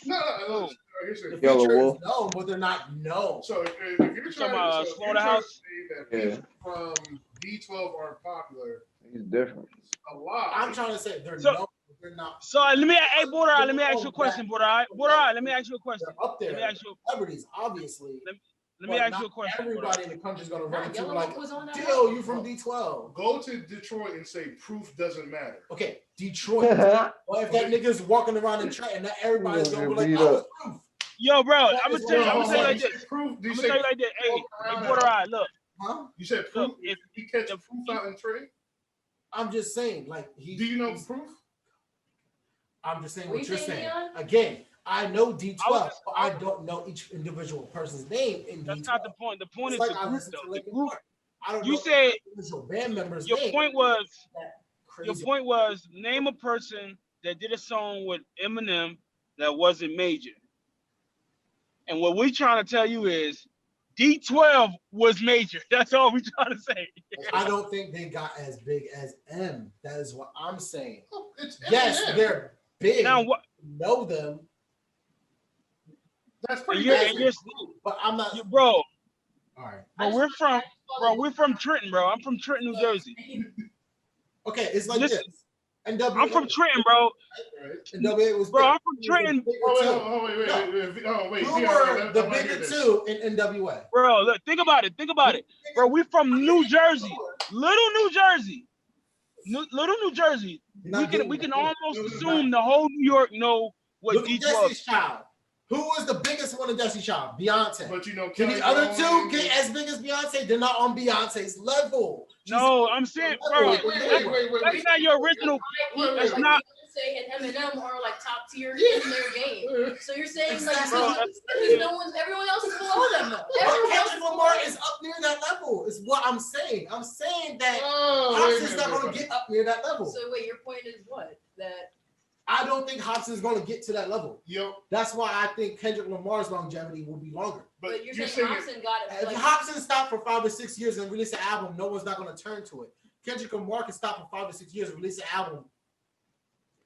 No. Here's The the Yellow feature Wolf. is known, but they're not known. So if you're talking trying about, to, so if Slow you're the trying to House? say that Yeah. people from D12 aren't popular, He's different. a lot. I'm trying to say they're So- known, but they're not. So let me, hey Border Eye, let me ask you a question, Border Eye. Border Eye, let me ask you a question. They're up there. Let me ask you. Celebrities, obviously. Let me but ask you a not question. Border Everybody Eye. in the country is gonna Nah, run into Yellow like, Wolf was on that Dill, album. you from D12. Go to Detroit and say proof doesn't matter. Okay, Detroit. Well, if that nigga's walking around in Trenton, not everybody's gonna be like, Beat oh, up. it's proof. Yo, bro, That I'm is gonna tell you. what I'm I'm gonna tell you like You this. say proof? Do I'm you gonna say tell you like this. Hey, around Border Eye, look. Huh? You said proof? If you catch the- proof out in trade? I'm just saying, like he. Do you know he's- proof? I'm just saying What what you you're saying, saying. Leon? Again, I know D12, I was just- but I don't know each individual person's name in That's D12. not the point. The point It's is like the I group, listen to though. The Linkin group. Park. I don't You know said each individual band member's your name. point was Crazy. your point was name a person that did a song with Eminem that wasn't major. And what we trying to tell you is D12 was major. That's all we trying to say. I don't think they got as big as M. That is what I'm saying. Oh, it's Yes, Eminem. they're big. Now what? Know them, That's And pretty you're, basic. and you're, but I'm not. you, bro. All right. Bro, we're from Trenton, bro. I'm from Trenton, New Jersey. Okay, it's like Listen, this. NWA, I'm from Trenton, bro. Right. NWA was Bro, big. I'm from Trenton. Oh, wait, Who Here, were the I wanna hear bigger this. two in NWA? Bro, look, think about it. Think about it. Bro, we from New Jersey. Little New Jersey. Little New Jersey. We can almost assume the whole New York know what Look at D12 Destiny's Child. Who was the biggest one in Destiny's Child? Beyonce. But you know, Can the Kelly other two Rowland- get as big as Beyonce? They're not on Beyonce's level. No, I'm saying, bro, Wait. that's not your original. That's Like not. Beyonce and Eminem are like top tier Yeah. in their game. So you're saying like Exactly. everyone else is below them though. But Everyone else Kendrick is Lamar below is up near that level. Is what I'm saying. I'm saying that Oh, Hopsin's not going to get up near that level. So wait, your point is what? That I don't think Hopsin's going to get to that level. Yo, That's why I think Kendrick Lamar's longevity will be longer. but you're saying Hopsin got it. If Like, Hopsin stopped for 5 or 6 years and released an album, no one's not going to turn to it. Kendrick Lamar can stop for 5 or 6 years and release an album.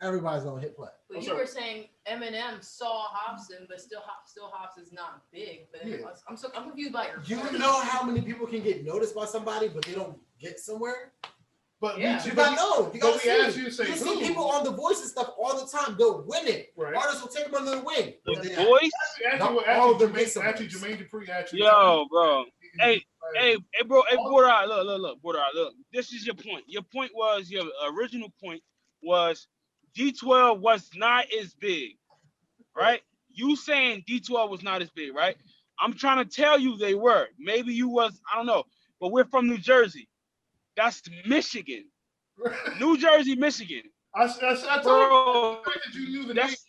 Everybody's going to hit play. but you were saying Eminem saw Hopsin, but still Hopsin's not big. But Yeah. I'm confused by your. You point. know how many people can get noticed by somebody, but they don't get somewhere? but Yeah. You gotta know. You gotta we asked see. you to say You see who. people on The Voice and stuff all the time. They're winning. Right. Artists will take them under their wing. The But they- voice. All of them get Actually, some Jermaine Dupri actually. Yo, bro. Hey, bro. Hey, Oh. Border Eye, look, Border Eye, look. This is your point. Your point was, your original point was D12 was not as big, right? You saying D12 was not as big, right? I'm trying to tell you they were. Maybe you was, I don't know. But we're from New Jersey. That's Michigan. New Jersey, Michigan. I told you Bro, that you knew the name. that's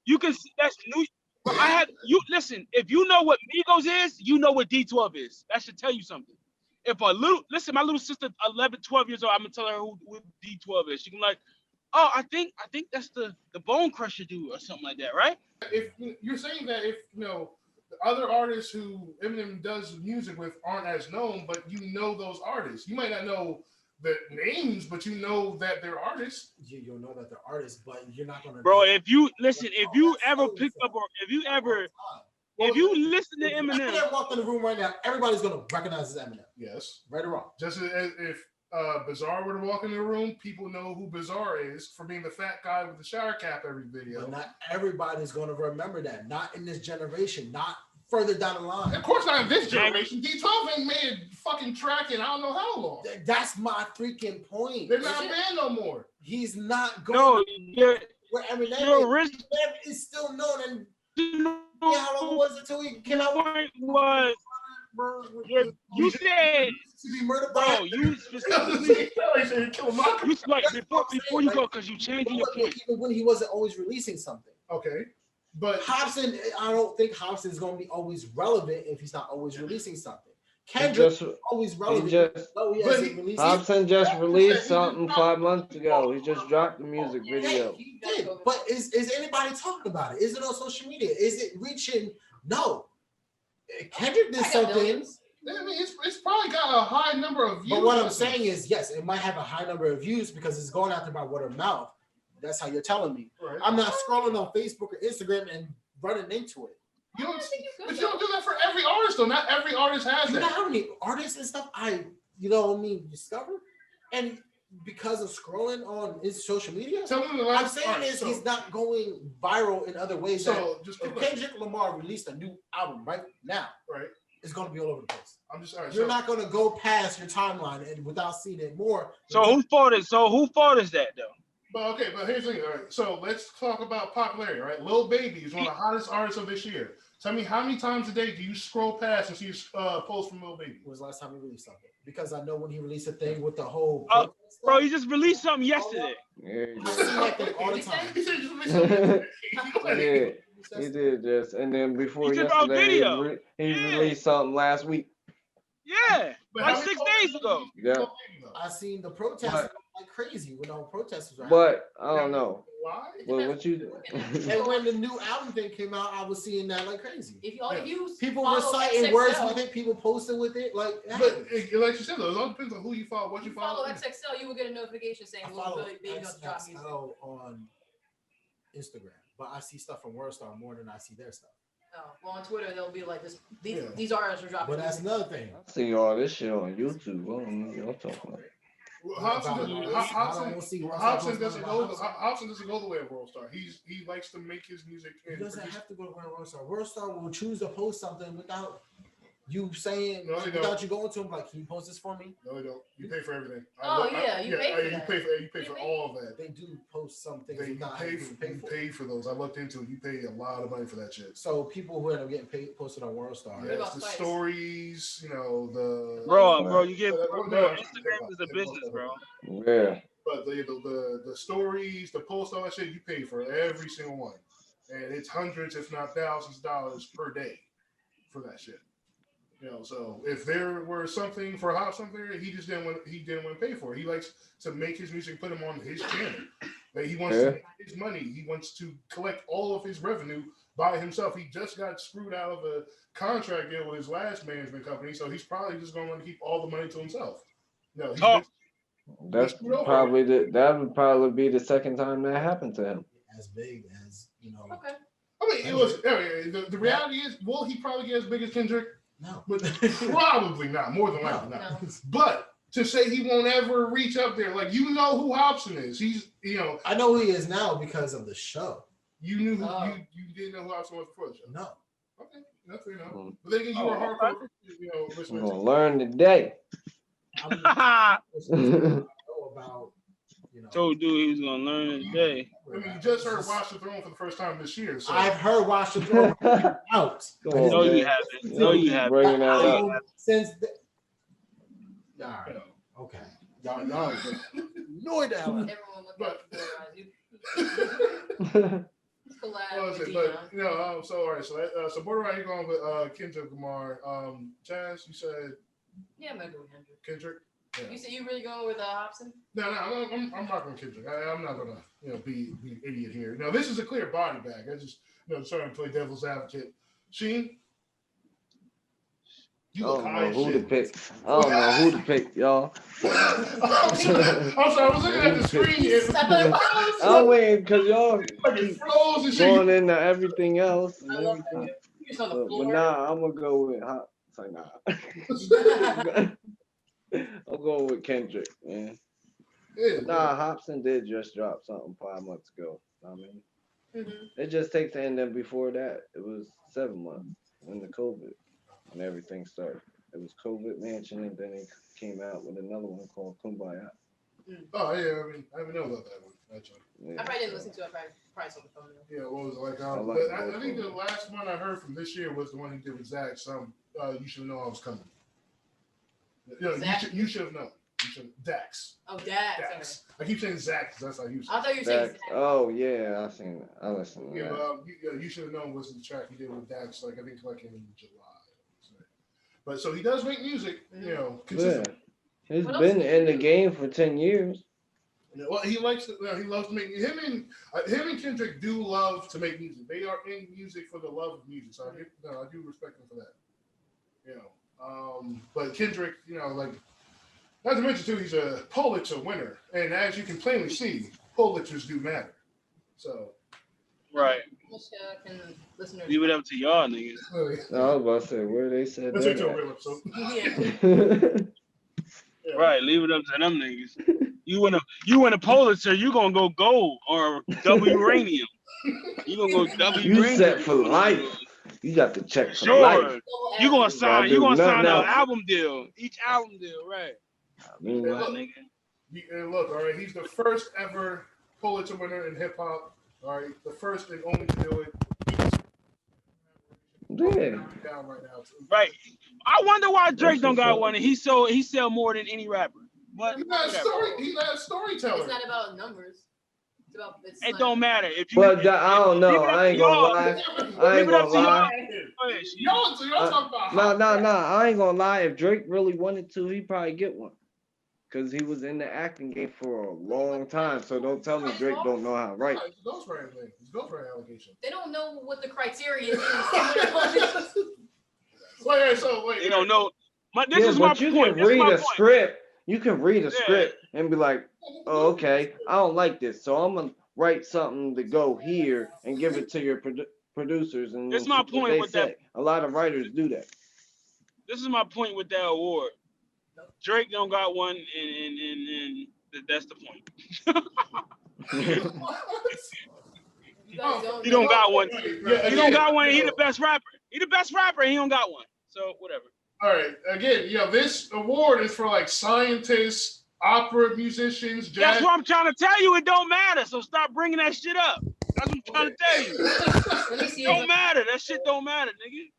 you can see that's new. Bro, I had you listen. If you know what Migos is, you know what D12 is. That should tell you something. If my little sister, 11, 12 years old, I'm gonna tell her who D12 is. She can be like, oh, I think that's the Bone Crusher dude or something like that, right? If you're saying that, if the other artists who Eminem does music with aren't as known, but you know those artists, you might not know the names, but you know that they're artists. You'll know that they're artists, but you're not gonna. Bro, if you listen, if you ever pick up or if you listen to Eminem, Eminem walked in the room right now, everybody's gonna recognize as Eminem. Yes. Right or wrong. Just as if Bizarre were to walk in the room, people know who Bizarre is for being the fat guy with the shower cap every video. But not everybody's gonna remember that. Not in this generation. Not further down the line. Of course not in this generation. D12 ain't made fucking track in I don't know how long. That's my freaking point. They're not a band no more. He's not going. No, where Eminem is still known, and how long was it till he came out? Was you said to be murdered bro, by you specifically you like before you go because you changing your point. Even when he wasn't always releasing something. Okay. But Hopsin, I don't think Hopsin is going to be always relevant if he's not always releasing something. Kendrick is always relevant. Hopsin just released something 5 months ago. He just dropped the music video. He did. But is anybody talking about it? Is it on social media? Is it reaching? No. Kendrick did something. I mean, it's probably got a high number of views. But what I'm saying is, yes, it might have a high number of views because it's going out there by word of mouth. That's how you're telling me. Right. I'm not scrolling on Facebook or Instagram and running into it. But you don't do that for every artist, though. Not every artist has that. You know how many artists and stuff discover? And because of scrolling on his social media, I'm saying he's not going viral in other ways. So if Kendrick Lamar released a new album right now, it's going to be all over the place. I'm just sorry. You're not going to go past your timeline and without seeing it more. So whose fault is that though? But here's the thing. All right, so let's talk about popularity. Right, Lil Baby is one of the hottest artists of this year. Tell me how many times a day do you scroll past and see a post from Lil Baby? When was the last time he released something? Because I know when he released a thing with the whole. Bro, he just released something yesterday. I see that thing all the time. He said he just released something. Yeah, he did just, and then before yesterday, he released something last week. Yeah, like 6 days ago. Yeah. I seen the protesters like crazy when all protesters were. But I don't know. Why? Well, what you do? And when the new album thing came out, I was seeing that like crazy. People follow reciting words XXL. with it, people posting with it, like. But like you said, though, it all depends on who you follow, what you follow. XXL, you will get a notification saying I Lil follow Baby about to drop music. XXL on Instagram, but I see stuff from Worldstar more than I see their stuff. Oh, well, on Twitter they'll be like this. These artists are dropping. But that's another thing. I see all this shit on YouTube. I don't know what y'all talking about. Hopsin doesn't go the way of Worldstar. He likes to make his music. He doesn't have to go to Worldstar. Worldstar will choose to post something without you saying, without you going to him like, can you post this for me? No, they don't. You pay for everything. You pay for all of that. They do post some things. You pay for those. I looked into it. You pay a lot of money for that shit. So people who end up getting paid posted on Worldstar. Yes, the stories, the bro, you get Instagram is a business, bro. Yeah. But the stories, the posts, all that shit, you pay for every single one, and it's hundreds, if not thousands of dollars per day for that shit. So if there were something for Hopsin there, he didn't want to pay for it. He likes to make his music, put him on his channel. He wants to make his money. He wants to collect all of his revenue by himself. He just got screwed out of a contract deal with his last management company, so he's probably just going to want to keep all the money to himself. That would probably be the second time that happened to him. As big as Okay. I mean, it was. The reality is, will he probably get as big as Kendrick? No, but probably not. More than likely not. But to say he won't ever reach up there, like who Hopsin is. He's I know who he is now because of the show. You knew you didn't know who Hopsin was before the show. No. Okay, that's fair enough. But then again, you were hardcore. I'm gonna learn today. Told dude he was gonna learn today. I mean, you just heard Watch the Throne for the first time this year. So. I've heard Watch the Throne out. No, you haven't. No, you haven't. Since all right, okay, y'all know it now. Everyone look up so all right, so Borderline, you're going with Kendrick Lamar. Chaz, you said I'm gonna go with Kendrick. Yeah. You said you really going with Hopsin? No, I'm not going to Kendrick. I'm not going to be an idiot here. This is a clear body bag. I just trying to play devil's advocate. Sheen, I don't know who to pick. I don't know who to pick, y'all. I'm sorry, I was looking at the screen. I'm waiting because y'all keep going into everything else. And everything. But nah, I'm gonna go with nah. I'll go with Kendrick, man. Hopsin did just drop something 5 months ago. I mean, it just takes, and then before that, it was 7 months. when the COVID and everything started. It was COVID Mansion, and then they came out with another one called Kumbaya. Oh yeah, I mean, I didn't know about that one. Actually. Yeah, I probably didn't listen to it. I probably saw the phone. Yeah, what was it like? I like But both I think of the them. last one I heard from this year was the one he did with Zach. You should know I was coming. Zach? You should have known. You should Dax. Oh, Dax. Dax. I keep saying Zach because that's how you say I it. thought you were saying That, Zach. oh yeah, I seen that. I listened to Yeah, that. but you should have known was the track he did with Dax. Like I think like in July. But so he does make music. You know, Yeah, consistently. he's What else been do you in the do? game for 10 years. Well, he likes to. He loves to make him and Kendrick do love to make music. They are in music for the love of music. So I do respect them for that. You know, but Kendrick, you know, like not to mention too, he's a Pulitzer winner, and as you can plainly see, Pulitzers do matter. So Right. Can listeners Leave it up to y'all niggas. I was about to say where they said let's wait till a that. real episode. Yeah. Yeah. Right. Leave it up to them niggas. You win a Pulitzer, you gonna go gold or double uranium. You gonna go double You uranium. set for life. You got the check for Sure. life. You gonna Gotta sign. do You gonna sign nothing an else. album deal. Each album deal, right? I mean, Hey, My look, nigga. and look, all right, he's the first ever Pulitzer winner in hip hop. All right, the first and only to do it. yeah. Down right now, too. Right. I wonder why Drake That's don't what's got up. one and he sell more than any rapper. But He's not a whatever. storyteller. It's not about numbers. It's about. It's It like, don't matter. If you But I don't know. leave it up I to ain't gonna y'all. lie. I Leave ain't it up gonna to y'all. lie. Go ahead, Sheik. Y'all talking about No. I ain't gonna lie. If Drake really wanted to, he'd probably get one. Cause he was in the acting game for a long time. So don't tell me Drake don't know how to write. It's a ghostwriting thing. It's a ghostwriting allegation. they don't know what the criteria is. Wait. You don't know. This Yeah, is my but you point. can This is read my a point. script. You can read a Yeah. script and be like, oh, okay, I don't like this. So I'm gonna write something to go here and give it to your producers and This see my what point they with say. that. A lot of writers do that. This is my point with that award. Drake don't got one, and that's the point. You guys don't. He don't got one. Yeah, He don't got one. He the best rapper. He the best rapper. He don't got one. So whatever. All right. Again, this award is for like scientists, opera musicians, jazz. That's what I'm trying to tell you. It don't matter. So stop bringing that shit up. That's what I'm trying to tell you. Let me see. Don't matter. That shit don't matter, nigga.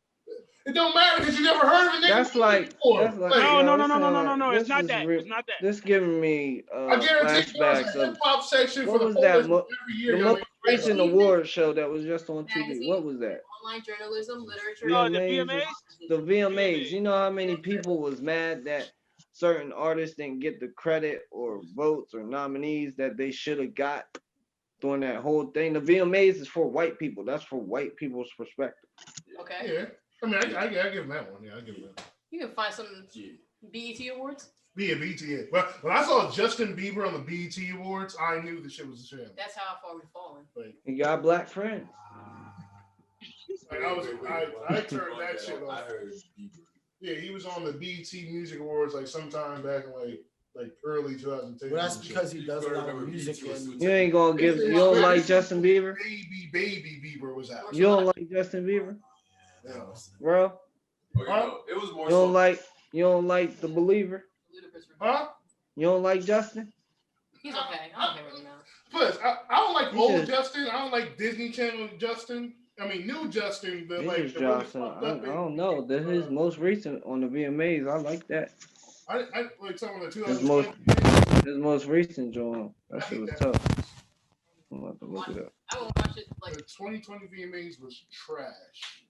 It don't matter because you never heard of a nigga That's like before. that's like Like, No. yo, this sound No. like- It's not this is that. real- It's not that. This giving me I guarantee there's flashbacks a of hip hop section what for the was that Polish mo- every year. the y'all most make- recent award show that was just on TV. Magazine. What was that? Online journalism, literature. The VMAs. VMAs. The VMAs. You know how many people was mad that certain artists didn't get the credit or votes or nominees that they should have got during that whole thing. The VMAs is for white people. That's for white people's perspective. Okay. Yeah. I mean, I give him that one. Yeah, I give him that. You can find some BET awards. Yeah, BET. Well, when I saw Justin Bieber on the BET Awards, I knew the shit was a sham. That's how far we've fallen. He got black friends. Like, I turned that shit I off. heard Bieber. Yeah, he was on the BET Music Awards like sometime back in like early 2010. But that's because he does a lot of music and You ain't gonna give. You don't like Justin Bieber. Baby Bieber was out. You don't like Justin Bieber, Yeah. bro. Okay, no, it was more You don't like the Believer. Ludicrous. Huh? You don't like Justin. He's okay. I'm okay with him now. Plus, I don't like You old just- Justin. I don't like Disney Channel Justin. I mean, new Justin. The He like just the really dropped some. fucked I up don't know. This is his most recent on the VMAs. I like that. I like some of the His 2020. His most recent joint. That shit was tough. I'm about to look it up. I will watch it like. The 2020 VMAs was trash.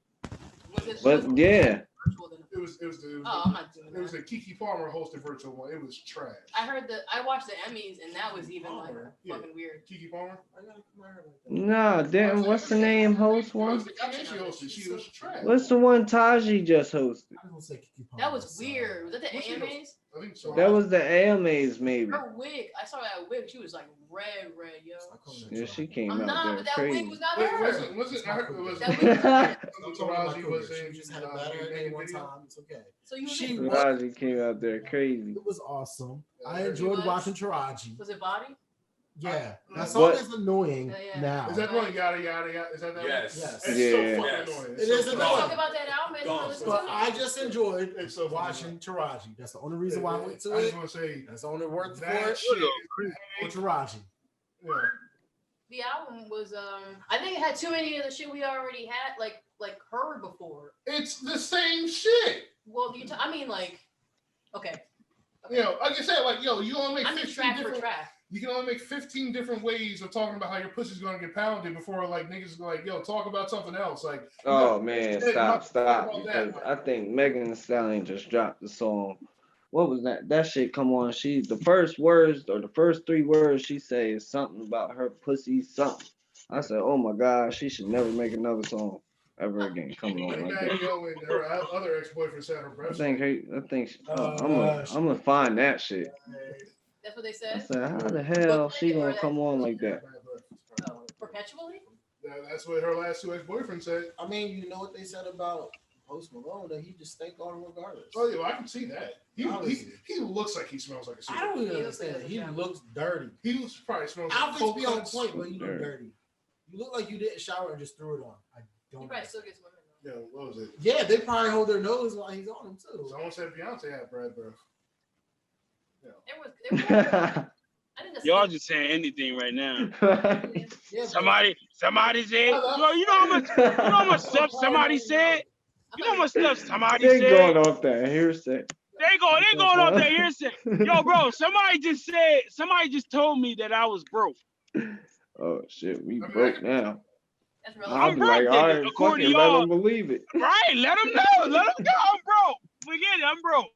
Was it? But yeah, Virtual then? It was the Oh, I'm not doing it was that. the Kiki Palmer hosted virtual one. It was trash. I heard that. I watched the Emmys, and that was even like Yeah. fucking weird. Kiki Palmer. nah. Didn't what's the name host one? I think she hosted. She was trash. What's the one Taji just hosted? I don't say Kiki Palmer, That was so- weird. Was that the What's she AMAs? I think so. That was the AMAs maybe. Her wig. I saw that wig. She was like red, yo. I call that Yeah, John. she came I'm out not, there but that wig crazy. was not Wait, her. was it? I heard it was. That Taraji was She in. just had a bad hair day one time. It's okay. So you She was, Taraji came out there crazy. It was awesome. I Yeah. enjoyed Was- watching Taraji. was it body? Yeah, that song is annoying Yeah. now. Is that one yada yada yada? Is that that Yes. one? Yes. It's Yeah. so fucking annoying. It is Let's annoying. talk about that album and listen to But it. I just enjoyed It's so watching Taraji. That's the only reason why I went to I it. just want to say That's the only word for that it. shit. For Taraji. Yeah. The album was I think it had too many of the shit we already had like heard before. It's the same shit. Well, I mean like okay. You know, like I said, like you only make I mean 15 track for different. track. You can only make 15 different ways of talking about how your pussy's gonna get pounded before like niggas go like, yo, talk about something else. Like, Oh man, stop. about Because that. I think Megan Thee Stallion just dropped the song. What was that? That shit come on. The first words or the first 3 words she say is something about her pussy something. I said, oh my God, she should never make another song ever again. Coming on like that. Yo and her other ex-boyfriend said her breast. I'm gonna find that shit. That's what they I said. said, how the hell she gonna come on like that? Perpetually? That's what her last 2 ex-boyfriends said. I mean, you know what they said about Post Malone, that he just stank on regardless. Oh yeah, I can see that. He looks like he smells like a I cigarette. don't even understand that. He looks dirty. He probably smells like Outfits be on coconuts. point, but you look dirty. You look like you didn't shower and just threw it on. I don't. He probably still gets women though. Yo, what was it? Yeah, they probably hold their nose while he's on them too. Someone said Beyonce had bad breath. It was I think that's Y'all just saying anything right now. Yeah, Somebody said, yo, you know how much stuff somebody said? You know how much stuff somebody They said? going off that hearsay. They going up there here saying, yo, bro, somebody just told me that I was broke. Oh shit, we broke now. That's I'll relevant. be broke, like, all nigga, right, according fucking to let y'all. them believe it. Right, let them know. Let them go. I'm broke. Forget it, I'm broke.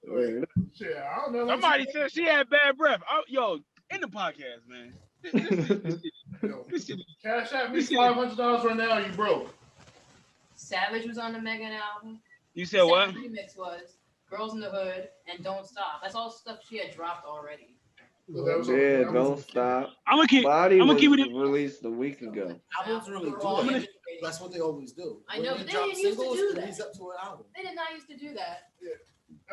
Wait, Shit, I don't know. Somebody said she had bad breath. Yo, in the podcast, man. This shit- Cash out me $500 right now. You broke. Savage was on the Megan album. You said what? Savage remix was Girls in the Hood and Don't Stop. That's all stuff she had dropped already. Yeah, don't stop. I'm gonna keep it. Released a week ago. albums really do All that. integrated. That's what they always do. I know, When but they drop didn't used to singles, do it that. leads up to an album. They did not used to do that.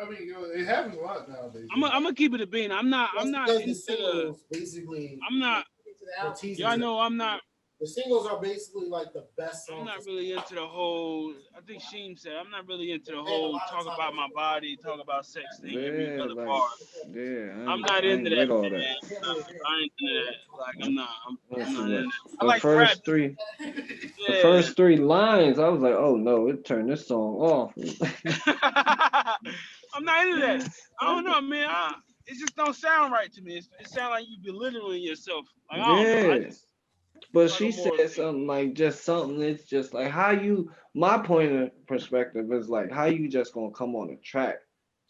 I mean, it happens a lot nowadays. I'm gonna keep it a bean. I'm not That's into because the. singles basically. I'm not. To the album. teasers. Y'all know I'm not. The singles are basically like the best songs. I'm not really into the whole. I think Sheem said I'm not really into the whole talk about my body, talk about sex thing every Yeah, other like, part. yeah. I'm not into that. with all Man. that. I ain't into that. Like I'm not Listen, into that. I The like first rap. three, Yeah. the first 3 lines, I was like, oh no, it turned this song off. I'm not into that. I don't know, man. It just don't sound right to me. It sounds like you belittling yourself. Like, I don't know. I just, But like she a more- said something like just something. It's just like how you. My point of perspective is like how you just gonna come on a track.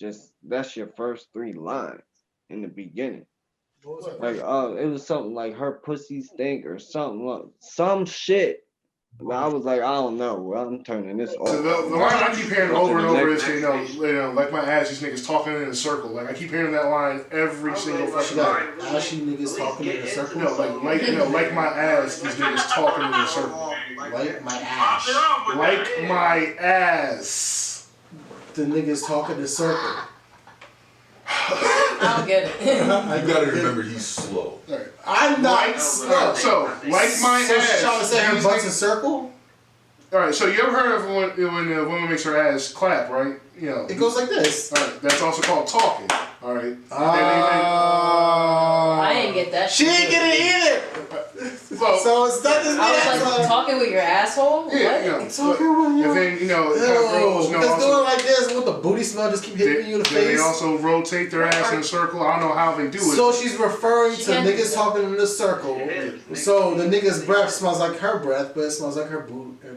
Just that's your first 3 lines in the beginning. What was it? Like it was something like her pussy stink or something, some shit. But I was like, I don't know. Well, I'm turning this off. So the line I keep hearing over and over is, you know, like my ass, these niggas talking in a circle. Like I keep hearing that line every single fucking night. Ashy niggas talking in a circle. No, like my ass, these niggas talking in a circle. Like my ass. Like my ass. The niggas talking in a circle. I don't get it. You gotta remember he's slow. I'm not slow. So, like my So she's ass. trying to say her these butt's a niggas- circle? All right, so you ever heard of when a woman makes her ass clap, right? You know. It goes like this. All right, that's also called talking. All right. I didn't get that. She shit. ain't get it either. Well, So it's not just I was like, talking with your asshole? yeah, you What? know. Talking with And then, you know, girls, you know, Just doing also, like this with the booty smell just keep hitting you in the then they face. also rotate their ass in a circle. I don't know how they do it. So she's referring She to can't- niggas talking in a circle. So the nigga's breath smells like her breath, but it smells like her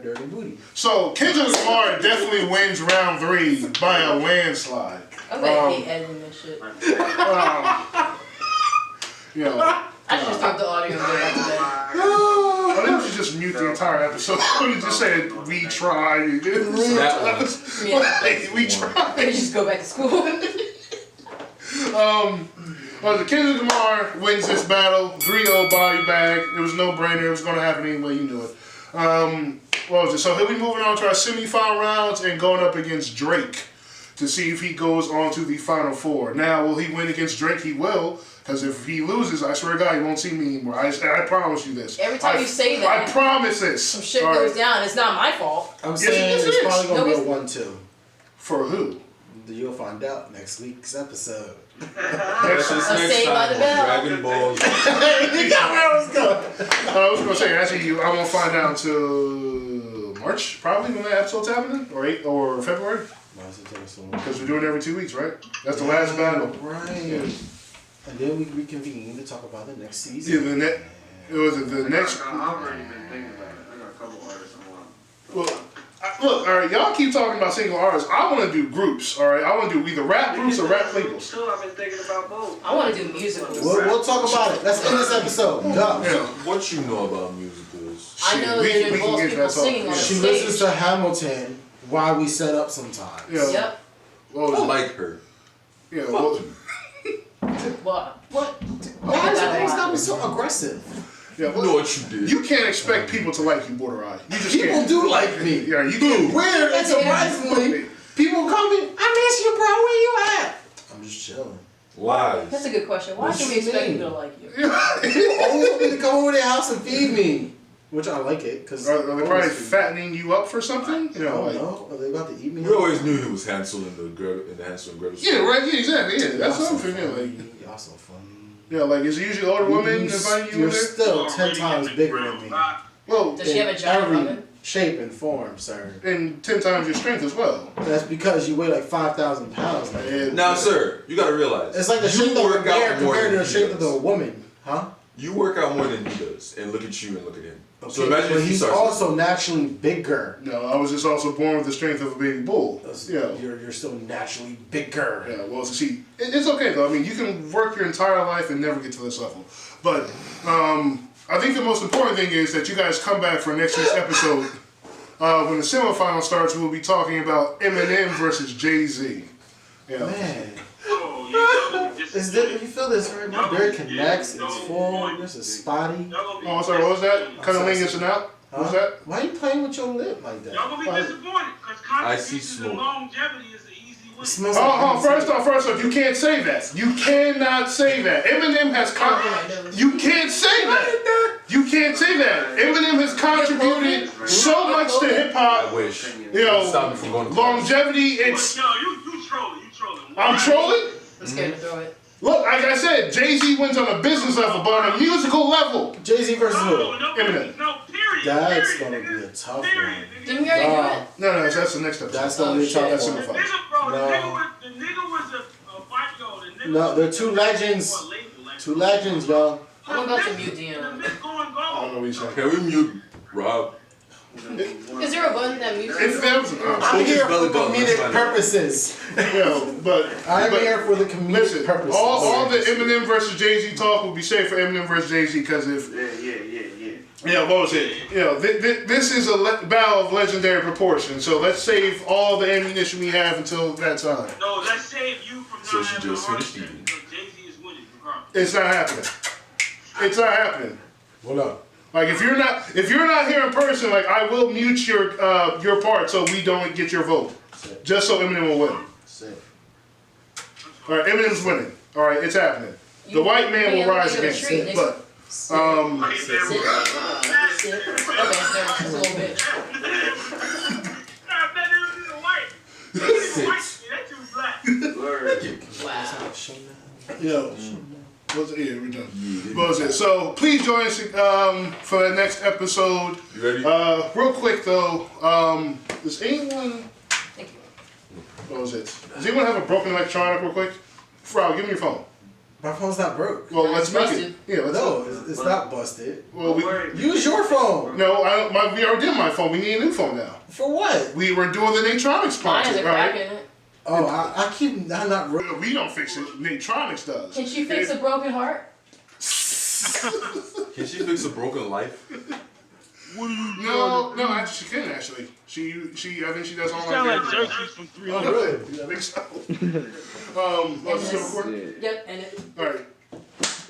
dirty booty. So Kendrick Lamar definitely wins round 3 by a landslide. I'm gonna hate editing this shit. You know, I should just stop the audio and go back to bed. I think we should just mute the entire episode. We just said we tried. Yeah. We tried. Maybe just go back to school. Well, Kendrick Lamar wins this battle. 3-0 body bag. It was no brainer. It was going to happen anyway. You knew it. What was it? So he'll be moving on to our semifinal rounds and going up against Drake to see if he goes on to the Final Four. Now, will he win against Drake? He will, because if he loses, I swear to God, he won't see me anymore. I promise you this. Every time you say that, I promise this. some shit goes down. It's not my fault. I'm saying yes, it's it probably going to No, be a 1-2. For who? You'll find out next week's episode. That's just I'm next saved by time the on bell. Dragon Ball. You got where I was going. I was going to say, actually, I won't find out until March, probably, when that episode's happening, or February. Because we're doing it every 2 weeks, right? That's the last battle. Right. Yeah. And then we reconvene to talk about the next season. Yeah, the next. I've already been thinking about it. I got a couple artists I want. Well, look, all right, y'all keep talking about single artists. I want to do groups, all right? I want to do either rap groups or rap labels. Too, I've been thinking about both. I want to do musicals. We'll talk about it. Let's end this episode. Go. Yeah. What you know about musicals? I know that it involves people singing on She stage. listens to Hamilton while we set up sometimes. Yeah. Yep. What was I it? like her. Yeah, well, What? Why is it always got to be so aggressive? yeah, You know what you did. you can't expect people to like you, Border Eye. You just People can't. do like me. Yeah, you can't. Weird and surprisingly, people call me, I miss you, bro. Where you at? I'm just chilling. Lies. That's a good question. Why What should we you expect mean? people to like you? People always want me to come over their house and feed me. Which I like it, because... Are they probably fattening you up for something? You I know, don't like, know. Are they about to eat me? We always knew he was Hansel in the Hansel and Gretel story. yeah, right, yeah, exactly, yeah. That's Y'all so something, yeah, like, funny. Y'all so funny. yeah, like, is it usually older women inviting you in You're there? still 10 times bigger than me. Well, Does she have a giant Every oven? shape and form, sir. and 10 times your strength as well. That's because you weigh like 5,000 pounds. Like And Now, sir, you gotta realize. it's like the you shape of a work out bear more compared to than the he shape of does. the woman. Huh? You work out more than he does, and look at you and look at him. So Okay, imagine but if he he's starts. also naturally bigger. no, I was just also born with the strength of a baby bull. Yeah. You're still naturally bigger. Yeah, well, see, it's okay though. I mean, you can work your entire life and never get to this level. But I think the most important thing is that you guys come back for next week's episode. When the semifinal starts, we'll be talking about Eminem versus Jay-Z. Yeah. Man. Oh, you Is that, you feel this, right? My beard connects, it's full, this is spotty. Oh, I'm sorry, what was that? Cunnilingus and out? What was that? Why are you playing with your lip like that? Y'all gonna be disappointed because I see contributions and smoke. longevity is the easy way. It smells like First off, you can't say that. You cannot say that. Eminem has you can't say that. You can't say that. Eminem has contributed so much to hip I hop. wish. You know, Stop me from going to class. longevity. It's Yo, you trolling. I'm trolling. I'm scared to throw it. Look, like I said, Jay-Z wins on a business level, but on a musical level, Jay-Z versus who? Eminem. No, period. That's period, gonna be a tough one. Didn't we already do it? No, that's the next episode. That's gonna be a tough That's one. super The fun. nigga, bro, No. the nigga was a fight, yo. The nigga No, was they're a- two legends. for a label, like- Two legends, y'all. I'm gonna go to museum. The nigga going I don't know what he's saying. Can we mute Rob? Is there a button that mutes If there was, I'm here for belly button, comedic that's fine. purposes. but I'm but here for the comedic listen, purposes. all the Eminem versus Jay-Z talk will be safe for Eminem versus Jay-Z because if Yeah. what was it? You know, this is a battle of legendary proportions. So let's save all the ammunition we have until that time. No, let's save you from So not she having just a heart finished attack eating. because Jay-Z is winning regardless. It's not happening. It's not happening. Hold up. Like if you're not here in person, like I will mute your part so we don't get your vote, just so Eminem will win. All right, Eminem's winning. All right, it's happening. The white man will rise against it, but Sit. Okay, there, just a little bit. Wow. yo, we're done. What was it? So please join us for the next episode. You ready? Real quick though, does anyone? Thank you. What was it? Does anyone have a broken electronic? Real quick, Frog, give me your phone. My phone's not broke. Well, Nah, let's it's make busted. it. Yeah, let's. No, it's not busted. Well, Use your phone. no, we already did my phone. We need a new phone now. For what? We were doing the Natronics Mine has project, a crack right? in it. Oh, I'm not real. We don't fix it. Natronics does. Can she fix a broken heart? Can she fix a broken life? No, actually, she can actually. She, I think she does You all sound like that. Jerky from Oh, 300. really? I think so. What's Yes. still recording? Yep, and it. All right.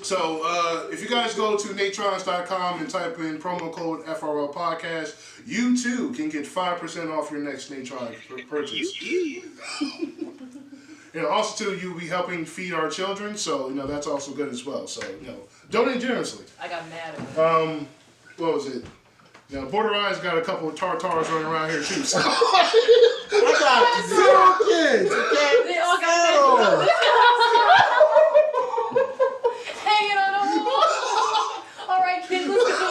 So, if you guys go to natrons.com and type in promo code FRL podcast, you too can get 5% off your next Natronic purchase. Also too, you'll be helping feed our children, so that's also good as well. So donate generously. I got mad at him. What was it? Border Eye's got a couple of tartars running around here too. So. I got 0 kids. Okay? They all got hanging on the wall. All right, kids, let's go.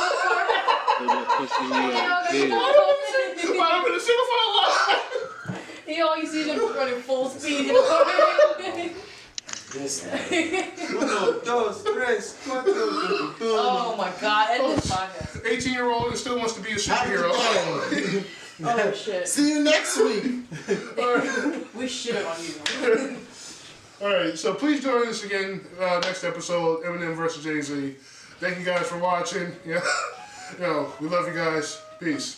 I'm in a single file line. All you see them running full speed in the car. This Oh my God! End this podcast. 18-year-old and still wants to be a superhero. Oh shit! See you next week. We shit on you. All right, so please join us again next episode, Eminem versus Jay-Z. Thank you guys for watching. We love you guys. Peace.